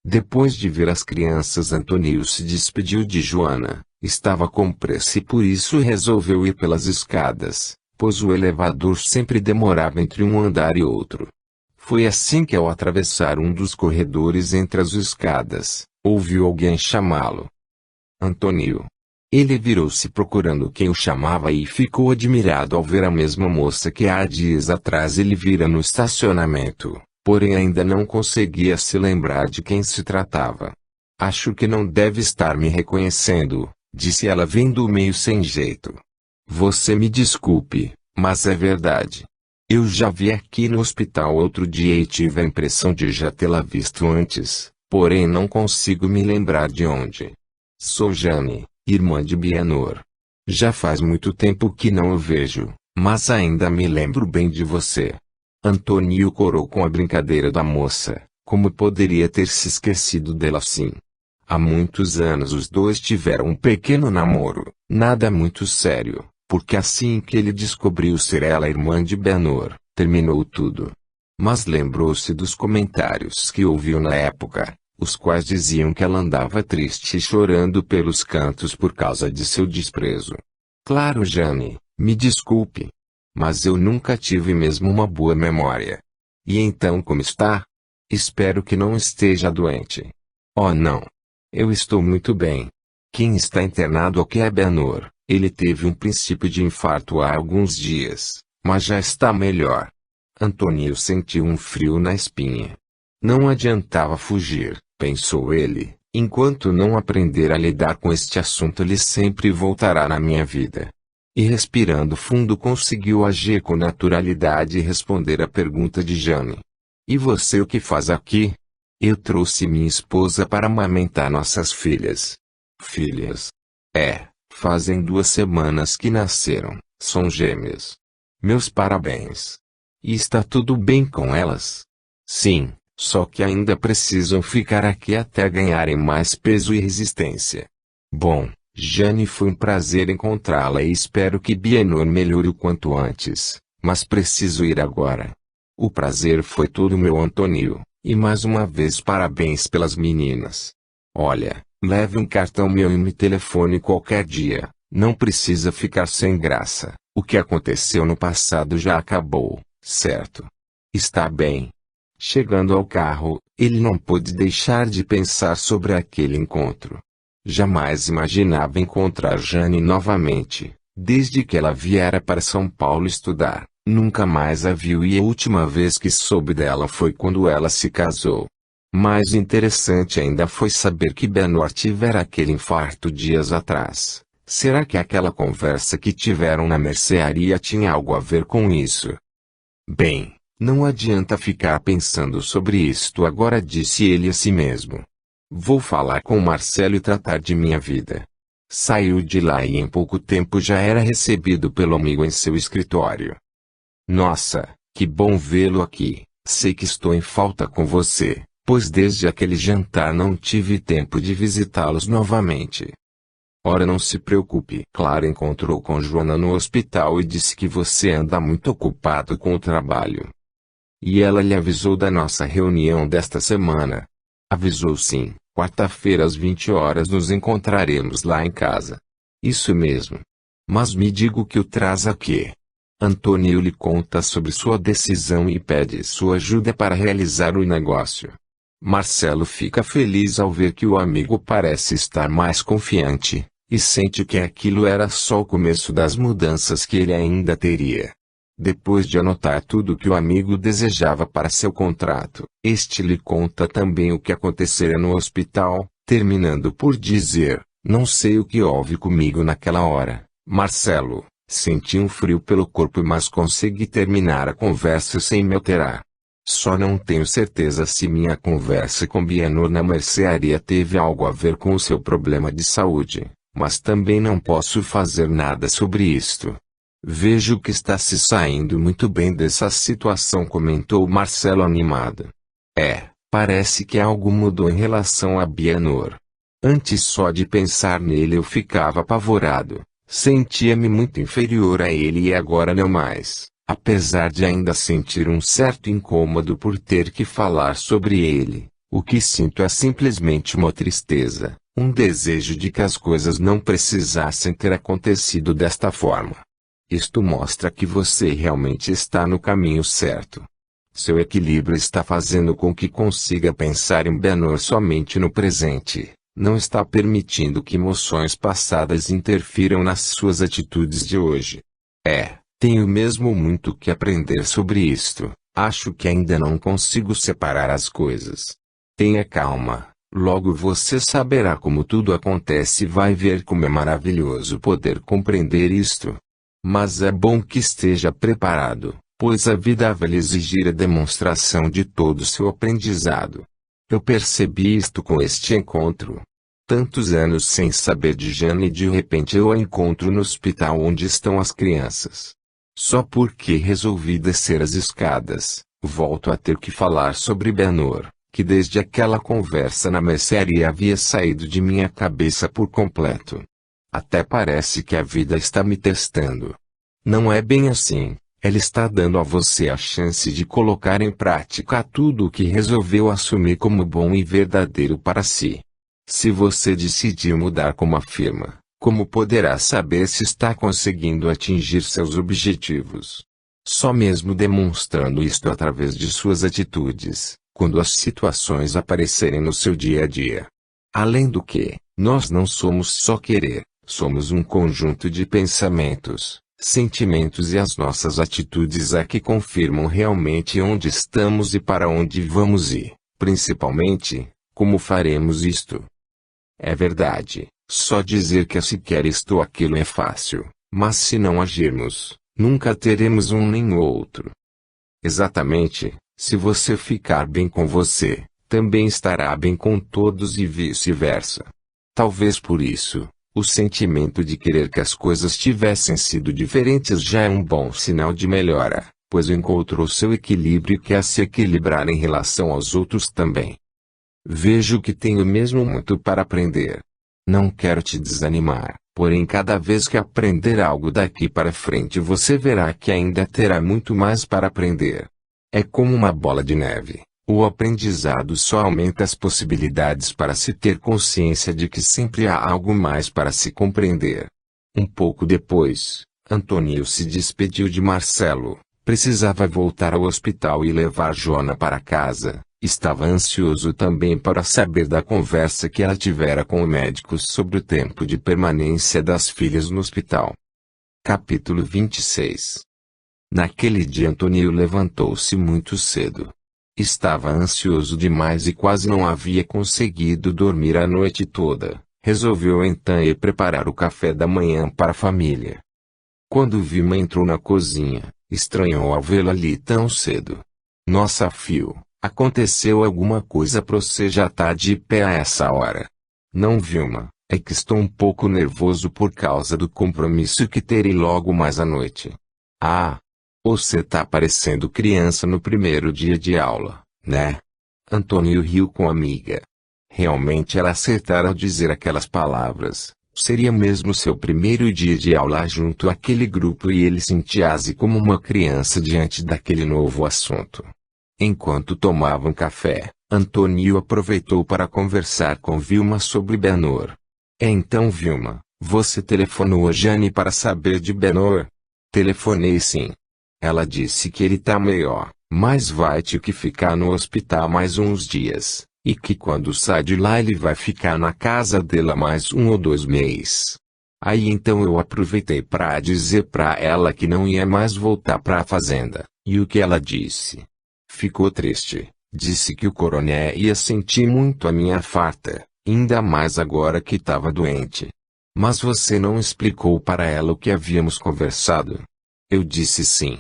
Depois de ver as crianças, Antônio se despediu de Joana, estava com pressa e por isso resolveu ir pelas escadas, pois o elevador sempre demorava entre um andar e outro. Foi assim que ao atravessar um dos corredores entre as escadas, ouviu alguém chamá-lo. Antônio. Ele virou-se procurando quem o chamava e ficou admirado ao ver a mesma moça que há dias atrás ele vira no estacionamento, porém ainda não conseguia se lembrar de quem se tratava. Acho que não deve estar me reconhecendo, disse ela vindo meio sem jeito. Você me desculpe, mas é verdade. Eu já vi aqui no hospital outro dia e tive a impressão de já tê-la visto antes, porém não consigo me lembrar de onde. Sou Jane, irmã de Bienor. Já faz muito tempo que não o vejo, Mas ainda me lembro bem de você. Antônio corou com a brincadeira da moça. Como poderia ter se esquecido dela assim? Há muitos anos os dois tiveram um pequeno namoro, nada muito sério, porque assim que ele descobriu ser ela irmã de Benor, terminou tudo. Mas lembrou-se dos comentários que ouviu na época, os quais diziam que ela andava triste e chorando pelos cantos por causa de seu desprezo. Claro, Jane, me desculpe. Mas eu nunca tive mesmo uma boa memória. E então como está? Espero que não esteja doente. Oh não. Eu estou muito bem. Quem está internado aqui é Benor. Ele teve um princípio de infarto há alguns dias, mas já está melhor. Antônio sentiu um frio na espinha. Não adiantava fugir, pensou ele. Enquanto não aprender a lidar com este assunto, ele sempre voltará na minha vida. E respirando fundo conseguiu agir com naturalidade e responder à pergunta de Jane. E você o que faz aqui? Eu trouxe minha esposa para amamentar nossas filhas. Filhas? Fazem 2 semanas que nasceram, são gêmeas. Meus parabéns. E está tudo bem com elas? Sim, só que ainda precisam ficar aqui até ganharem mais peso e resistência. Bom, Jane, foi um prazer encontrá-la e espero que Benor melhore o quanto antes, mas preciso ir agora. O prazer foi todo meu, Antônio, e mais uma vez parabéns pelas meninas. Olha, leve um cartão meu e me telefone qualquer dia, não precisa ficar sem graça, o que aconteceu no passado já acabou, certo? Está bem. Chegando ao carro, ele não pôde deixar de pensar sobre aquele encontro. Jamais imaginava encontrar Jane novamente, desde que ela viera para São Paulo estudar, nunca mais a viu e a última vez que soube dela foi quando ela se casou. Mais interessante ainda foi saber que Benor tivera aquele infarto dias atrás. Será que aquela conversa que tiveram na mercearia tinha algo a ver com isso? Bem, não adianta ficar pensando sobre isto agora, disse ele a si mesmo. Vou falar com Marcelo e tratar de minha vida. Saiu de lá e em pouco tempo já era recebido pelo amigo em seu escritório. Nossa, que bom vê-lo aqui. Sei que estou em falta com você, pois desde aquele jantar não tive tempo de visitá-los novamente. Ora, não se preocupe. Clara encontrou com Joana no hospital e disse que você anda muito ocupado com o trabalho. E ela lhe avisou da nossa reunião desta semana. Avisou sim, quarta-feira às 20 horas nos encontraremos lá em casa. Isso mesmo. Mas me diga o que o traz aqui. Antônio lhe conta sobre sua decisão e pede sua ajuda para realizar o negócio. Marcelo fica feliz ao ver que o amigo parece estar mais confiante, e sente que aquilo era só o começo das mudanças que ele ainda teria. Depois de anotar tudo o que o amigo desejava para seu contrato, este lhe conta também o que acontecera no hospital, terminando por dizer: não sei o que houve comigo naquela hora, Marcelo, senti um frio pelo corpo, mas consegui terminar a conversa sem me alterar. Só não tenho certeza se minha conversa com Benor na mercearia teve algo a ver com o seu problema de saúde, mas também não posso fazer nada sobre isto. Vejo que está se saindo muito bem dessa situação, comentou Marcelo animado. Parece que algo mudou em relação a Benor. Antes só de pensar nele eu ficava apavorado, sentia-me muito inferior a ele e agora não mais, apesar de ainda sentir um certo incômodo por ter que falar sobre ele. O que sinto é simplesmente uma tristeza, um desejo de que as coisas não precisassem ter acontecido desta forma. Isto mostra que você realmente está no caminho certo. Seu equilíbrio está fazendo com que consiga pensar em Benor somente no presente, não está permitindo que emoções passadas interfiram nas suas atitudes de hoje. Tenho mesmo muito que aprender sobre isto, acho que ainda não consigo separar as coisas. Tenha calma, logo você saberá como tudo acontece e vai ver como é maravilhoso poder compreender isto. Mas é bom que esteja preparado, pois a vida vai lhe exigir a demonstração de todo o seu aprendizado. Eu percebi isto com este encontro. Tantos anos sem saber de Jane e de repente eu a encontro no hospital onde estão as crianças. Só porque resolvi descer as escadas, volto a ter que falar sobre Benor, que desde aquela conversa na mercearia havia saído de minha cabeça por completo. Até parece que a vida está me testando. Não é bem assim, ela está dando a você a chance de colocar em prática tudo o que resolveu assumir como bom e verdadeiro para si. Se você decidir mudar como afirma, como poderá saber se está conseguindo atingir seus objetivos? Só mesmo demonstrando isto através de suas atitudes, quando as situações aparecerem no seu dia a dia. Além do que, nós não somos só querer, somos um conjunto de pensamentos, sentimentos e as nossas atitudes é que confirmam realmente onde estamos e para onde vamos e, principalmente, como faremos isto. É verdade, só dizer que se quer isto ou aquilo é fácil, mas se não agirmos, nunca teremos um nem outro. Exatamente, se você ficar bem com você, também estará bem com todos e vice-versa. Talvez por isso, o sentimento de querer que as coisas tivessem sido diferentes já é um bom sinal de melhora, pois encontrou seu equilíbrio e quer se equilibrar em relação aos outros também. Vejo que tenho mesmo muito para aprender. Não quero te desanimar, porém cada vez que aprender algo daqui para frente você verá que ainda terá muito mais para aprender. É como uma bola de neve. O aprendizado só aumenta as possibilidades para se ter consciência de que sempre há algo mais para se compreender. Um pouco depois, Antônio se despediu de Marcelo. Precisava voltar ao hospital e levar Jona para casa. Estava ansioso também para saber da conversa que ela tivera com o médico sobre o tempo de permanência das filhas no hospital. Capítulo 26. Naquele dia Antônio levantou-se muito cedo. Estava ansioso demais e quase não havia conseguido dormir a noite toda. Resolveu então ir preparar o café da manhã para a família. Quando Vilma entrou na cozinha, estranhou ao vê-la ali tão cedo. Nossa, filho, aconteceu alguma coisa pra você já tá de pé a essa hora? Não, Vilma, é que estou um pouco nervoso por causa do compromisso que terei logo mais à noite. Ah, você tá parecendo criança no primeiro dia de aula, né? Antônio riu com a amiga. Realmente ela acertara ao dizer aquelas palavras. Seria mesmo seu primeiro dia de aula junto àquele grupo e ele sentia-se como uma criança diante daquele novo assunto. Enquanto tomavam café, Antônio aproveitou para conversar com Vilma sobre Benor. Então Vilma, você telefonou a Jane para saber de Benor? Telefonei sim. Ela disse que ele tá melhor, mas vai ter que ficar no hospital mais uns dias. E que quando sai de lá ele vai ficar na casa dela mais 1 ou 2 meses. Aí então eu aproveitei para dizer para ela que não ia mais voltar para a fazenda. E o que ela disse? Ficou triste. Disse que o coronel ia sentir muito a minha falta, ainda mais agora que estava doente. Mas você não explicou para ela o que havíamos conversado? Eu disse sim.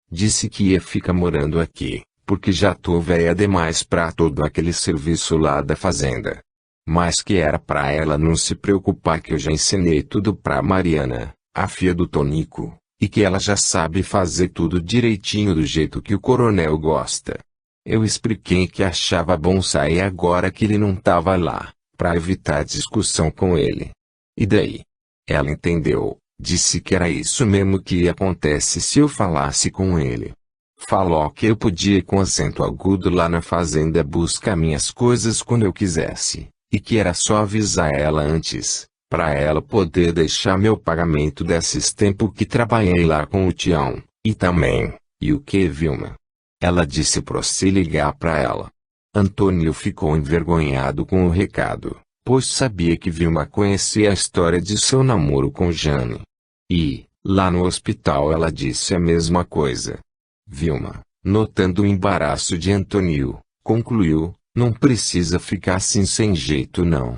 Disse que ia ficar morando aqui, porque já tô velha demais pra todo aquele serviço lá da fazenda. Mas que era pra ela não se preocupar que eu já ensinei tudo pra Mariana, a filha do Tonico, e que ela já sabe fazer tudo direitinho do jeito que o coronel gosta. Eu expliquei que achava bom sair agora que ele não tava lá, pra evitar discussão com ele. E daí? Ela entendeu, disse que era isso mesmo que acontece se eu falasse com ele. Falou que eu podia ir com acento agudo lá na fazenda buscar minhas coisas quando eu quisesse, e que era só avisar ela antes, para ela poder deixar meu pagamento desses tempos que trabalhei lá com o Tião, e também, e o que, Vilma? Ela disse pra se ligar pra ela. Antônio ficou envergonhado com o recado, pois sabia que Vilma conhecia a história de seu namoro com Jane. E, lá no hospital ela disse a mesma coisa. Vilma, notando o embaraço de Antônio, concluiu, não precisa ficar assim sem jeito não.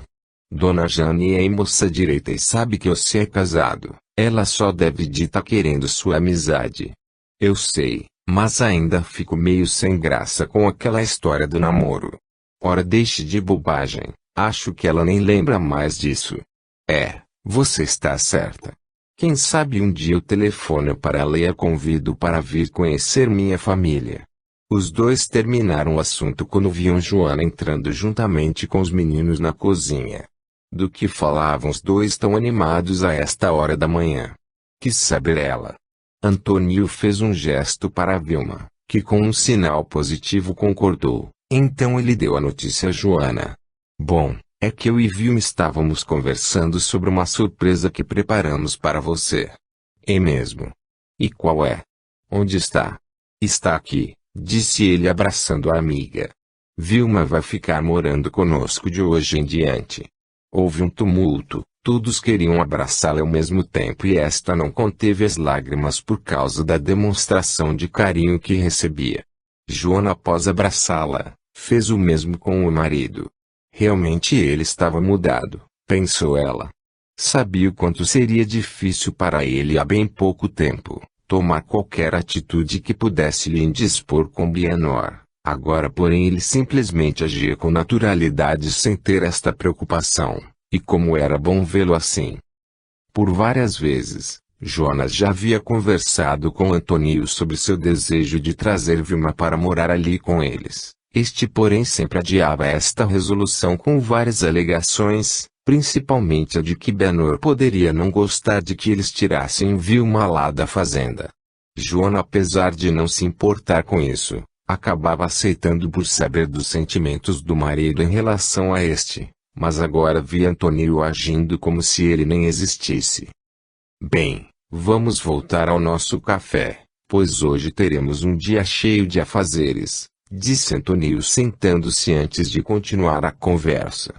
Dona Jane é moça direita e sabe que você é casado, ela só deve de tá querendo sua amizade. Eu sei, mas ainda fico meio sem graça com aquela história do namoro. Ora deixe de bobagem, acho que ela nem lembra mais disso. É, você está certa. Quem sabe um dia eu telefono para ela e a convido para vir conhecer minha família. Os dois terminaram o assunto quando viam Joana entrando juntamente com os meninos na cozinha. Do que falavam os dois tão animados a esta hora da manhã? Quis saber ela. Antônio fez um gesto para Vilma, que com um sinal positivo concordou. Então ele deu a notícia a Joana. Bom, é que eu e Vilma estávamos conversando sobre uma surpresa que preparamos para você. É mesmo? E qual é? Onde está? Está aqui, disse ele abraçando a amiga. Vilma vai ficar morando conosco de hoje em diante. Houve um tumulto, todos queriam abraçá-la ao mesmo tempo e esta não conteve as lágrimas por causa da demonstração de carinho que recebia. Joana, após abraçá-la, fez o mesmo com o marido. Realmente ele estava mudado, pensou ela. Sabia o quanto seria difícil para ele há bem pouco tempo tomar qualquer atitude que pudesse lhe indispor com Bianor. Agora porém ele simplesmente agia com naturalidade sem ter esta preocupação, e como era bom vê-lo assim. Por várias vezes, Jonas já havia conversado com Antônio sobre seu desejo de trazer Vilma para morar ali com eles. Este porém sempre adiava esta resolução com várias alegações, principalmente a de que Bianor poderia não gostar de que eles tirassem Vilma lá da fazenda. Joana, apesar de não se importar com isso, acabava aceitando por saber dos sentimentos do marido em relação a este, mas agora via Antônio agindo como se ele nem existisse. Bem, vamos voltar ao nosso café, pois hoje teremos um dia cheio de afazeres, disse Antônio sentando-se antes de continuar a conversa.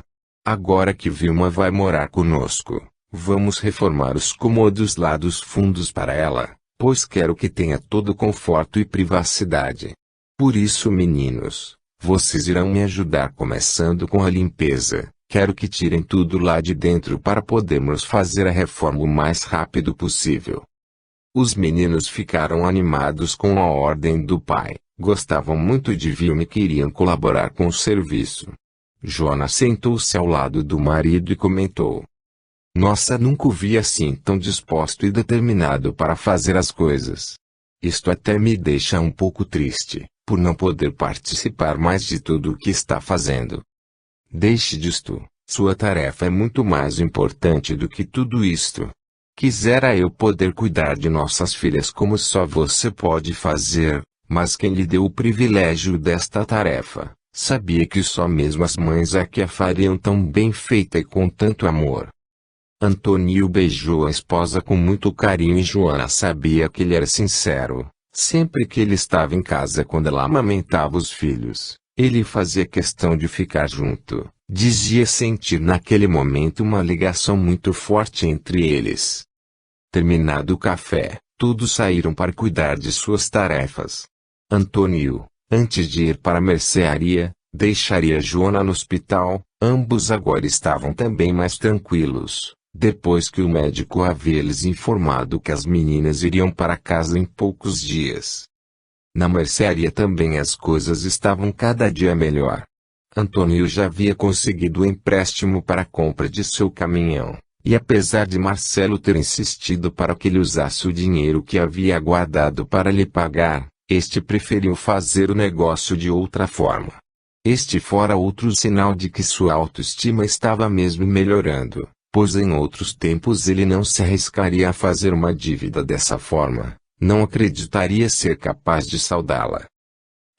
Agora que Vilma vai morar conosco, vamos reformar os cômodos lá dos fundos para ela, pois quero que tenha todo conforto e privacidade. Por isso, meninos, vocês irão me ajudar começando com a limpeza. Quero que tirem tudo lá de dentro para podermos fazer a reforma o mais rápido possível. Os meninos ficaram animados com a ordem do pai, gostavam muito de Vilma e queriam colaborar com o serviço. Jonas sentou-se ao lado do marido e comentou: Nossa, nunca o vi assim tão disposto e determinado para fazer as coisas. Isto até me deixa um pouco triste, por não poder participar mais de tudo o que está fazendo. Deixe disto, sua tarefa é muito mais importante do que tudo isto. Quisera eu poder cuidar de nossas filhas como só você pode fazer, mas quem lhe deu o privilégio desta tarefa, sabia que só mesmo as mães é que a fariam tão bem feita e com tanto amor. Antônio beijou a esposa com muito carinho e Joana sabia que ele era sincero. Sempre que ele estava em casa quando ela amamentava os filhos, ele fazia questão de ficar junto. Dizia sentir naquele momento uma ligação muito forte entre eles. Terminado o café, todos saíram para cuidar de suas tarefas. Antônio, antes de ir para a mercearia, deixaria Joana no hospital. Ambos agora estavam também mais tranquilos, depois que o médico havia lhes informado que as meninas iriam para casa em poucos dias. Na mercearia também as coisas estavam cada dia melhor. Antônio já havia conseguido o empréstimo para a compra de seu caminhão, e apesar de Marcelo ter insistido para que ele usasse o dinheiro que havia guardado para lhe pagar, este preferiu fazer o negócio de outra forma. Este fora outro sinal de que sua autoestima estava mesmo melhorando, pois em outros tempos ele não se arriscaria a fazer uma dívida dessa forma, não acreditaria ser capaz de saldá-la.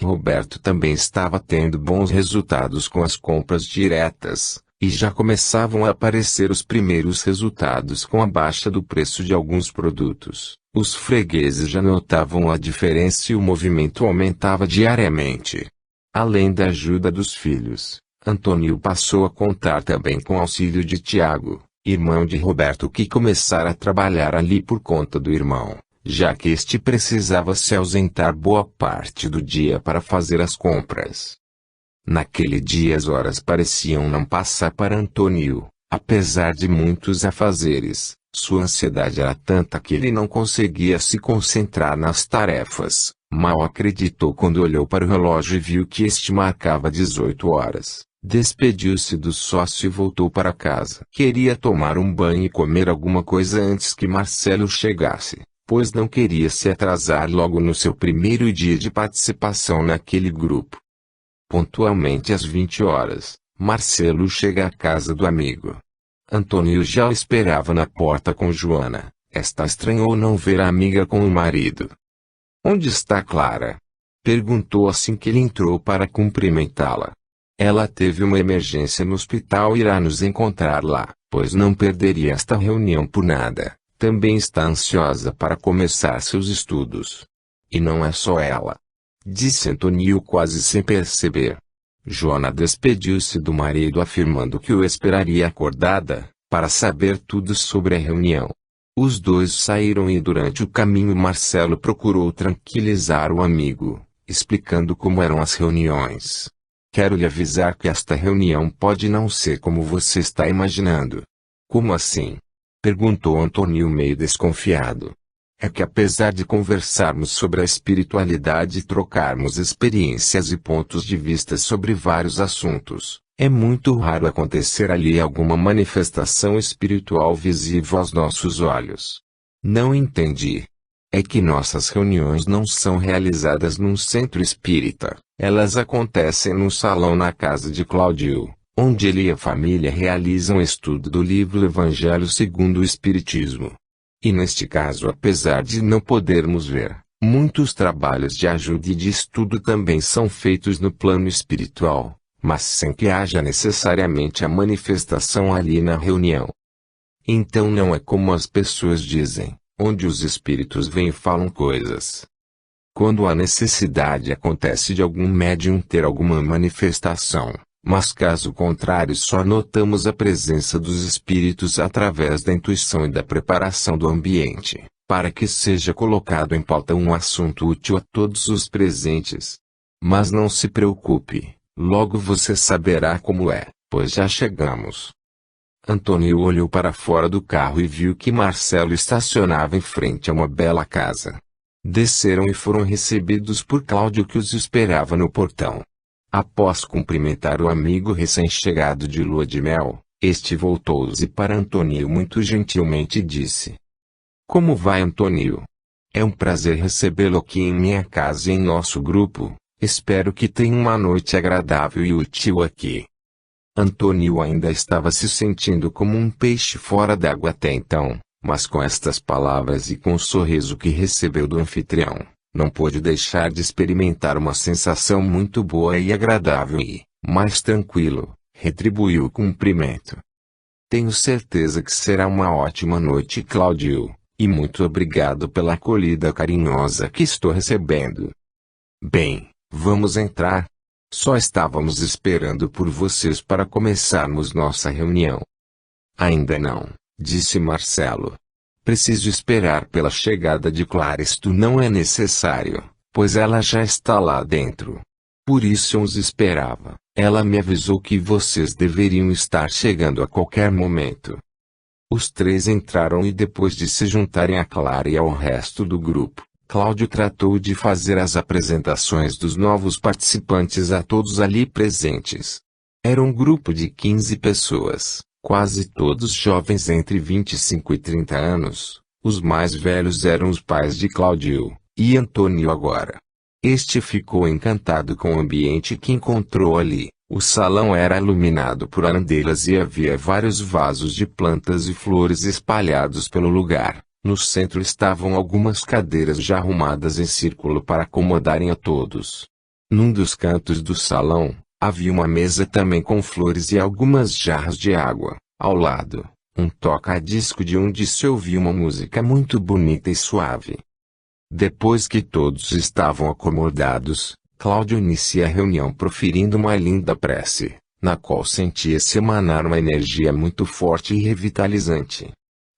Roberto também estava tendo bons resultados com as compras diretas, e já começavam a aparecer os primeiros resultados com a baixa do preço de alguns produtos. Os fregueses já notavam a diferença e o movimento aumentava diariamente. Além da ajuda dos filhos, Antônio passou a contar também com o auxílio de Tiago, irmão de Roberto, que começara a trabalhar ali por conta do irmão, já que este precisava se ausentar boa parte do dia para fazer as compras. Naquele dia as horas pareciam não passar para Antônio, apesar de muitos afazeres. Sua ansiedade era tanta que ele não conseguia se concentrar nas tarefas. Mal acreditou quando olhou para o relógio e viu que este marcava 18 horas. Despediu-se do sócio e voltou para casa. Queria tomar um banho e comer alguma coisa antes que Marcelo chegasse, pois não queria se atrasar logo no seu primeiro dia de participação naquele grupo. Pontualmente às 20 horas, Marcelo chega à casa do amigo. Antônio já o esperava na porta com Joana. Esta estranhou não ver a amiga com o marido. "Onde está Clara?" perguntou assim que ele entrou para cumprimentá-la. "Ela teve uma emergência no hospital e irá nos encontrar lá, pois não perderia esta reunião por nada. Também está ansiosa para começar seus estudos. E não é só ela", disse Antônio quase sem perceber. Joana despediu-se do marido afirmando que o esperaria acordada, para saber tudo sobre a reunião. Os dois saíram e durante o caminho Marcelo procurou tranquilizar o amigo, explicando como eram as reuniões. "Quero lhe avisar que esta reunião pode não ser como você está imaginando." "Como assim?" perguntou Antônio meio desconfiado. "É que apesar de conversarmos sobre a espiritualidade e trocarmos experiências e pontos de vista sobre vários assuntos, é muito raro acontecer ali alguma manifestação espiritual visível aos nossos olhos." "Não entendi." "É que nossas reuniões não são realizadas num centro espírita, elas acontecem num salão na casa de Cláudio, onde ele e a família realizam estudo do livro Evangelho segundo o Espiritismo. E neste caso, apesar de não podermos ver, muitos trabalhos de ajuda e de estudo também são feitos no plano espiritual, mas sem que haja necessariamente a manifestação ali na reunião. Então não é como as pessoas dizem, onde os espíritos vêm e falam coisas. Quando a necessidade acontece de algum médium ter alguma manifestação, mas caso contrário só notamos a presença dos espíritos através da intuição e da preparação do ambiente, para que seja colocado em pauta um assunto útil a todos os presentes. Mas não se preocupe, logo você saberá como é, pois já chegamos." Antônio olhou para fora do carro e viu que Marcelo estacionava em frente a uma bela casa. Desceram e foram recebidos por Cláudio que os esperava no portão. Após cumprimentar o amigo recém-chegado de lua de mel, este voltou-se para Antônio muito gentilmente e disse: "Como vai, Antônio? É um prazer recebê-lo aqui em minha casa e em nosso grupo. Espero que tenha uma noite agradável e útil aqui." Antônio ainda estava se sentindo como um peixe fora d'água até então, mas com estas palavras e com o sorriso que recebeu do anfitrião, não pôde deixar de experimentar uma sensação muito boa e agradável e, mais tranquilo, retribuiu o cumprimento. "Tenho certeza que será uma ótima noite, Cláudio, e muito obrigado pela acolhida carinhosa que estou recebendo." "Bem, vamos entrar. Só estávamos esperando por vocês para começarmos nossa reunião." "Ainda não", disse Marcelo. "Preciso esperar pela chegada de Clara. Isto não é necessário, pois ela já está lá dentro. Por isso eu os esperava. Ela me avisou que vocês deveriam estar chegando a qualquer momento." Os três entraram e depois de se juntarem a Clara e ao resto do grupo, Cláudio tratou de fazer as apresentações dos novos participantes a todos ali presentes. Era um grupo de 15 pessoas, quase todos jovens entre 25 e 30 anos. Os mais velhos eram os pais de Cláudio, e Antônio agora. Este ficou encantado com o ambiente que encontrou ali. O salão era iluminado por arandelas e havia vários vasos de plantas e flores espalhados pelo lugar. No centro estavam algumas cadeiras já arrumadas em círculo para acomodarem a todos. Num dos cantos do salão, havia uma mesa também com flores e algumas jarras de água. Ao lado, um toca-disco de onde se ouvia uma música muito bonita e suave. Depois que todos estavam acomodados, Cláudio inicia a reunião proferindo uma linda prece, na qual sentia-se emanar uma energia muito forte e revitalizante.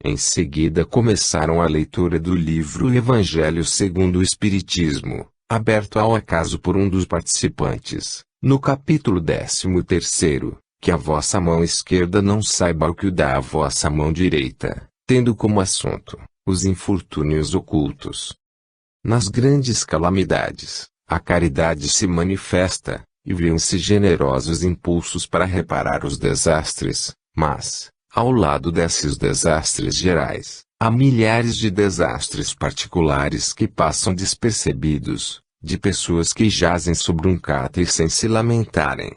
Em seguida começaram a leitura do livro Evangelho segundo o Espiritismo, aberto ao acaso por um dos participantes, no capítulo 13º, que a vossa mão esquerda não saiba o que o dá a vossa mão direita, tendo como assunto, os infortúnios ocultos. Nas grandes calamidades, a caridade se manifesta, e viam-se generosos impulsos para reparar os desastres, mas, ao lado desses desastres gerais, há milhares de desastres particulares que passam despercebidos, de pessoas que jazem sobre um cárter sem se lamentarem.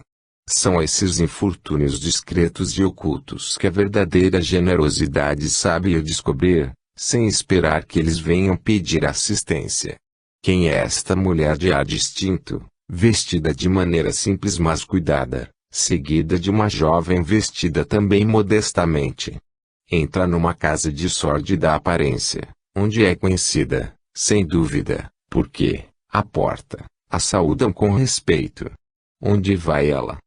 São esses infortúnios discretos e ocultos que a verdadeira generosidade sabe descobrir, sem esperar que eles venham pedir assistência. Quem é esta mulher de ar distinto, vestida de maneira simples mas cuidada, seguida de uma jovem vestida também modestamente? Entra numa casa de sórdida aparência, onde é conhecida, sem dúvida, porque, à porta, a saúdam com respeito. Onde vai ela?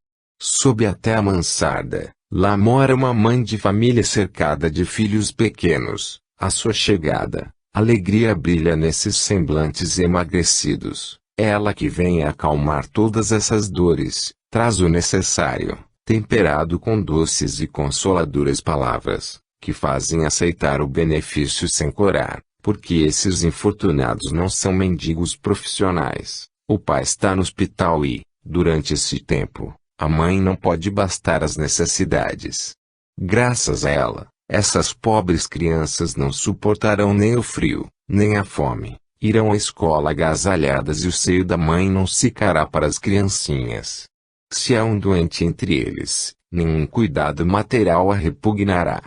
Sobe até a mansarda, lá mora uma mãe de família cercada de filhos pequenos. À sua chegada, alegria brilha nesses semblantes emagrecidos. Ela que vem acalmar todas essas dores, traz o necessário, temperado com doces e consoladoras palavras, que fazem aceitar o benefício sem corar, porque esses infortunados não são mendigos profissionais. O pai está no hospital e, durante esse tempo, a mãe não pode bastar as necessidades. Graças a ela, essas pobres crianças não suportarão nem o frio, nem a fome. Irão à escola agasalhadas e o seio da mãe não secará para as criancinhas. Se há um doente entre eles, nenhum cuidado material a repugnará.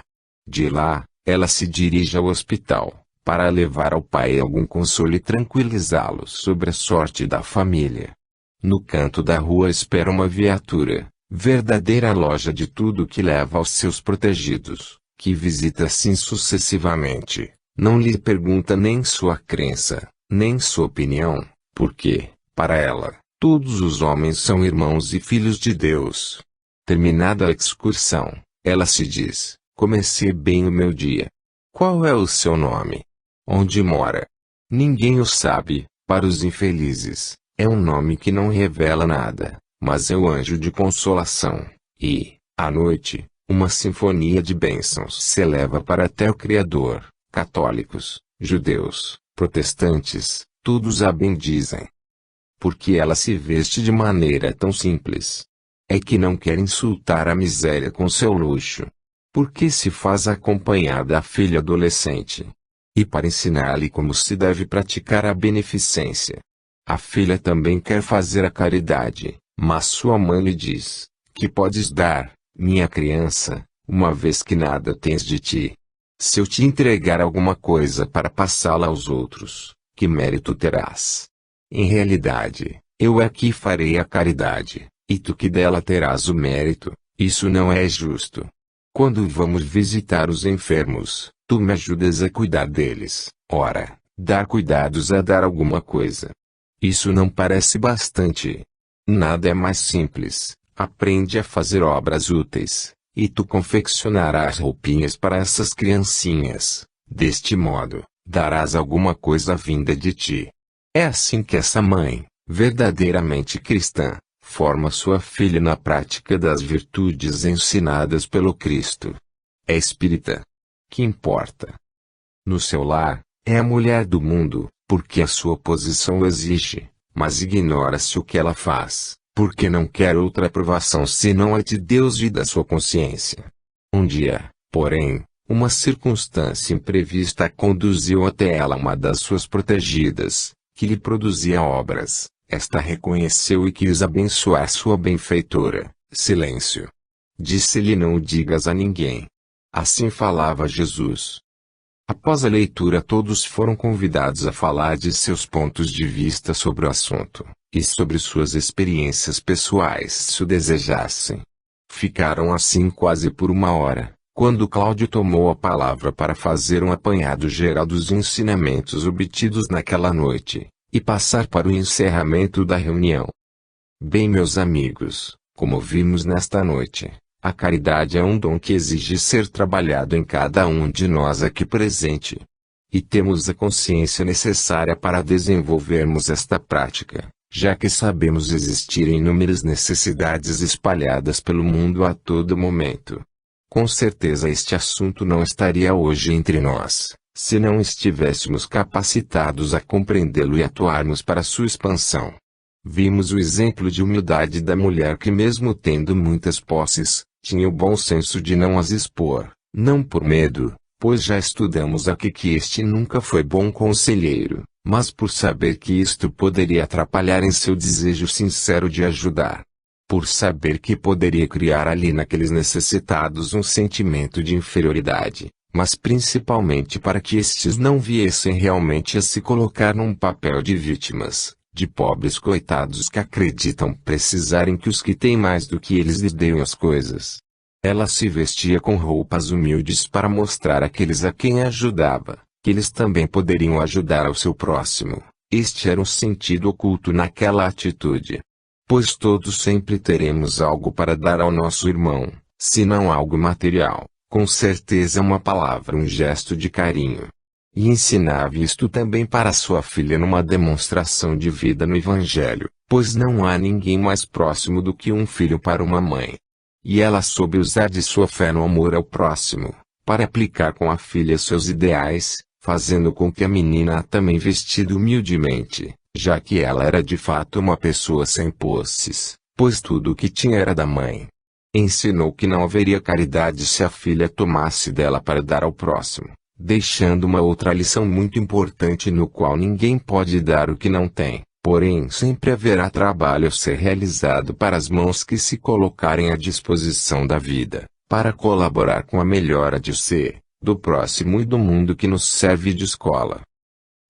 De lá, ela se dirige ao hospital, para levar ao pai algum consolo e tranquilizá-lo sobre a sorte da família. No canto da rua espera uma viatura, verdadeira loja de tudo que leva aos seus protegidos, que visita assim sucessivamente, não lhe pergunta nem sua crença, nem sua opinião, porque, para ela, todos os homens são irmãos e filhos de Deus. Terminada a excursão, ela se diz: comecei bem o meu dia. Qual é o seu nome? Onde mora? Ninguém o sabe, para os infelizes, é um nome que não revela nada, mas é o anjo de consolação, e, à noite, uma sinfonia de bênçãos se eleva para até o Criador. Católicos, judeus, protestantes, todos a bendizem. Porque ela se veste de maneira tão simples? É que não quer insultar a miséria com seu luxo. Porque se faz acompanhar da filha adolescente. E para ensinar-lhe como se deve praticar a beneficência. A filha também quer fazer a caridade, mas sua mãe lhe diz: que podes dar, minha criança, uma vez que nada tens de ti? Se eu te entregar alguma coisa para passá-la aos outros, que mérito terás? Em realidade, eu é que farei a caridade, e tu que dela terás o mérito. Isso não é justo. Quando vamos visitar os enfermos, tu me ajudas a cuidar deles. Ora, dar cuidados é dar alguma coisa. Isso não parece bastante. Nada é mais simples. Aprende a fazer obras úteis, e tu confeccionarás roupinhas para essas criancinhas. Deste modo, darás alguma coisa vinda de ti. É assim que essa mãe, verdadeiramente cristã, forma sua filha na prática das virtudes ensinadas pelo Cristo. É espírita. Que importa? No seu lar, é a mulher do mundo, porque a sua posição o exige, mas ignora-se o que ela faz, porque não quer outra aprovação senão a de Deus e da sua consciência. Um dia, porém, uma circunstância imprevista conduziu até ela uma das suas protegidas, que lhe produzia obras. Esta reconheceu e quis abençoar sua benfeitora. Silêncio. Disse-lhe: não o digas a ninguém. Assim falava Jesus. Após a leitura, todos foram convidados a falar de seus pontos de vista sobre o assunto, e sobre suas experiências pessoais se o desejassem. Ficaram assim quase por uma hora, quando Cláudio tomou a palavra para fazer um apanhado geral dos ensinamentos obtidos naquela noite, e passar para o encerramento da reunião. Bem, meus amigos, como vimos nesta noite, a caridade é um dom que exige ser trabalhado em cada um de nós aqui presente. E temos a consciência necessária para desenvolvermos esta prática, já que sabemos existir inúmeras necessidades espalhadas pelo mundo a todo momento. Com certeza este assunto não estaria hoje entre nós, se não estivéssemos capacitados a compreendê-lo e atuarmos para sua expansão. Vimos o exemplo de humildade da mulher que, mesmo tendo muitas posses, tinha o bom senso de não as expor, não por medo, pois já estudamos aqui que este nunca foi bom conselheiro, mas por saber que isto poderia atrapalhar em seu desejo sincero de ajudar. Por saber que poderia criar ali naqueles necessitados um sentimento de inferioridade, mas principalmente para que estes não viessem realmente a se colocar num papel de vítimas, de pobres coitados que acreditam precisarem que os que têm mais do que eles lhes deem as coisas. Ela se vestia com roupas humildes para mostrar àqueles a quem ajudava, que eles também poderiam ajudar ao seu próximo. Este era um sentido oculto naquela atitude. Pois todos sempre teremos algo para dar ao nosso irmão, se não algo material, com certeza uma palavra, um gesto de carinho. E ensinava isto também para sua filha numa demonstração de vida no Evangelho, pois não há ninguém mais próximo do que um filho para uma mãe. E ela soube usar de sua fé no amor ao próximo, para aplicar com a filha seus ideais, fazendo com que a menina a também vestida humildemente, já que ela era de fato uma pessoa sem posses, pois tudo o que tinha era da mãe. Ensinou que não haveria caridade se a filha tomasse dela para dar ao próximo, deixando uma outra lição muito importante no qual ninguém pode dar o que não tem, porém sempre haverá trabalho a ser realizado para as mãos que se colocarem à disposição da vida, para colaborar com a melhora de si, do próximo e do mundo que nos serve de escola.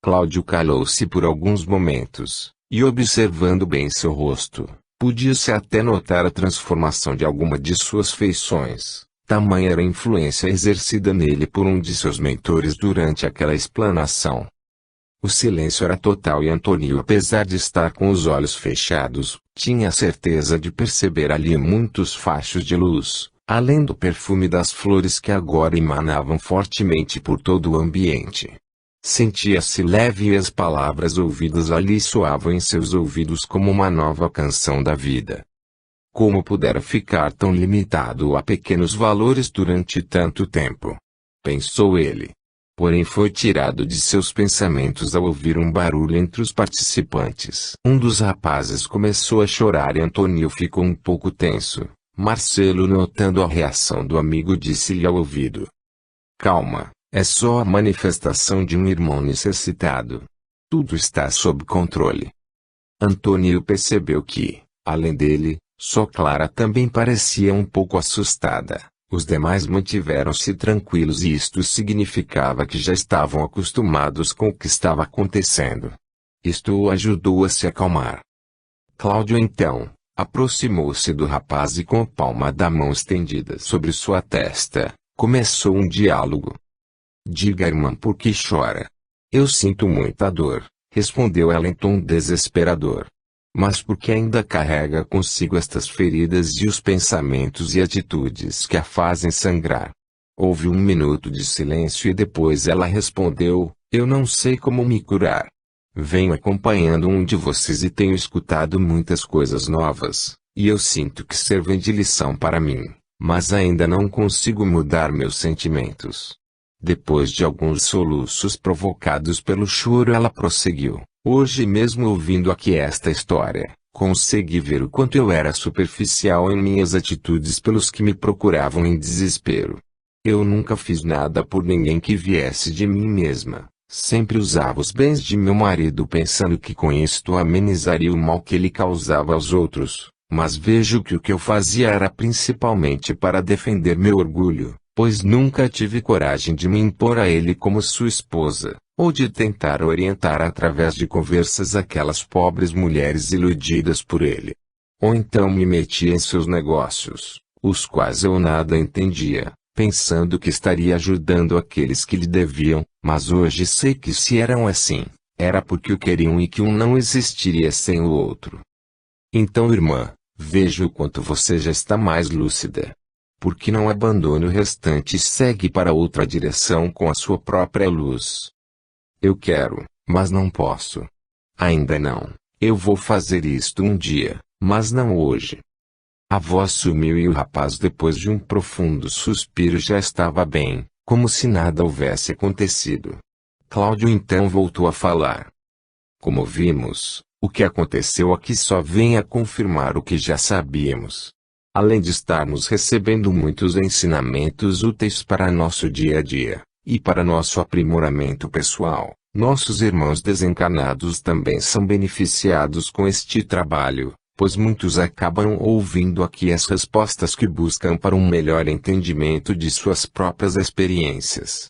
Cláudio calou-se por alguns momentos, e observando bem seu rosto, podia-se até notar a transformação de alguma de suas feições, tamanha era a influência exercida nele por um de seus mentores durante aquela explanação. O silêncio era total e Antônio, apesar de estar com os olhos fechados, tinha a certeza de perceber ali muitos fachos de luz, além do perfume das flores que agora emanavam fortemente por todo o ambiente. Sentia-se leve e as palavras ouvidas ali soavam em seus ouvidos como uma nova canção da vida. Como pudera ficar tão limitado a pequenos valores durante tanto tempo? Pensou ele. Porém foi tirado de seus pensamentos ao ouvir um barulho entre os participantes. Um dos rapazes começou a chorar e Antônio ficou um pouco tenso. Marcelo, notando a reação do amigo, disse-lhe ao ouvido: "Calma. É só a manifestação de um irmão necessitado. Tudo está sob controle." Antônio percebeu que, além dele, só Clara também parecia um pouco assustada. Os demais mantiveram-se tranquilos e isto significava que já estavam acostumados com o que estava acontecendo. Isto o ajudou a se acalmar. Cláudio então aproximou-se do rapaz e com a palma da mão estendida sobre sua testa, começou um diálogo. "Diga, irmã, por que chora?" "Eu sinto muita dor", respondeu ela em tom desesperador. "Mas porque ainda carrega consigo estas feridas e os pensamentos e atitudes que a fazem sangrar?" Houve um minuto de silêncio e depois ela respondeu: "Eu não sei como me curar. Venho acompanhando um de vocês e tenho escutado muitas coisas novas, e eu sinto que servem de lição para mim, mas ainda não consigo mudar meus sentimentos." Depois de alguns soluços provocados pelo choro, ela prosseguiu: "Hoje mesmo, ouvindo aqui esta história, consegui ver o quanto eu era superficial em minhas atitudes pelos que me procuravam em desespero. Eu nunca fiz nada por ninguém que viesse de mim mesma. Sempre usava os bens de meu marido pensando que com isto amenizaria o mal que ele causava aos outros, mas vejo que o que eu fazia era principalmente para defender meu orgulho, pois nunca tive coragem de me impor a ele como sua esposa, ou de tentar orientar através de conversas aquelas pobres mulheres iludidas por ele. Ou então me metia em seus negócios, os quais eu nada entendia, pensando que estaria ajudando aqueles que lhe deviam, mas hoje sei que se eram assim, era porque o queriam e que um não existiria sem o outro. Então, irmã, vejo o quanto você já está mais lúcida. Por que não abandone o restante e segue para outra direção com a sua própria luz?" "Eu quero, mas não posso." "Ainda não. Eu vou fazer isto um dia, mas não hoje." A voz sumiu e o rapaz, depois de um profundo suspiro, já estava bem, como se nada houvesse acontecido. Cláudio então voltou a falar. "Como vimos, O que aconteceu aqui só vem a confirmar o que já sabíamos. Além de estarmos recebendo muitos ensinamentos úteis para nosso dia a dia, e para nosso aprimoramento pessoal, nossos irmãos desencarnados também são beneficiados com este trabalho, pois muitos acabam ouvindo aqui as respostas que buscam para um melhor entendimento de suas próprias experiências.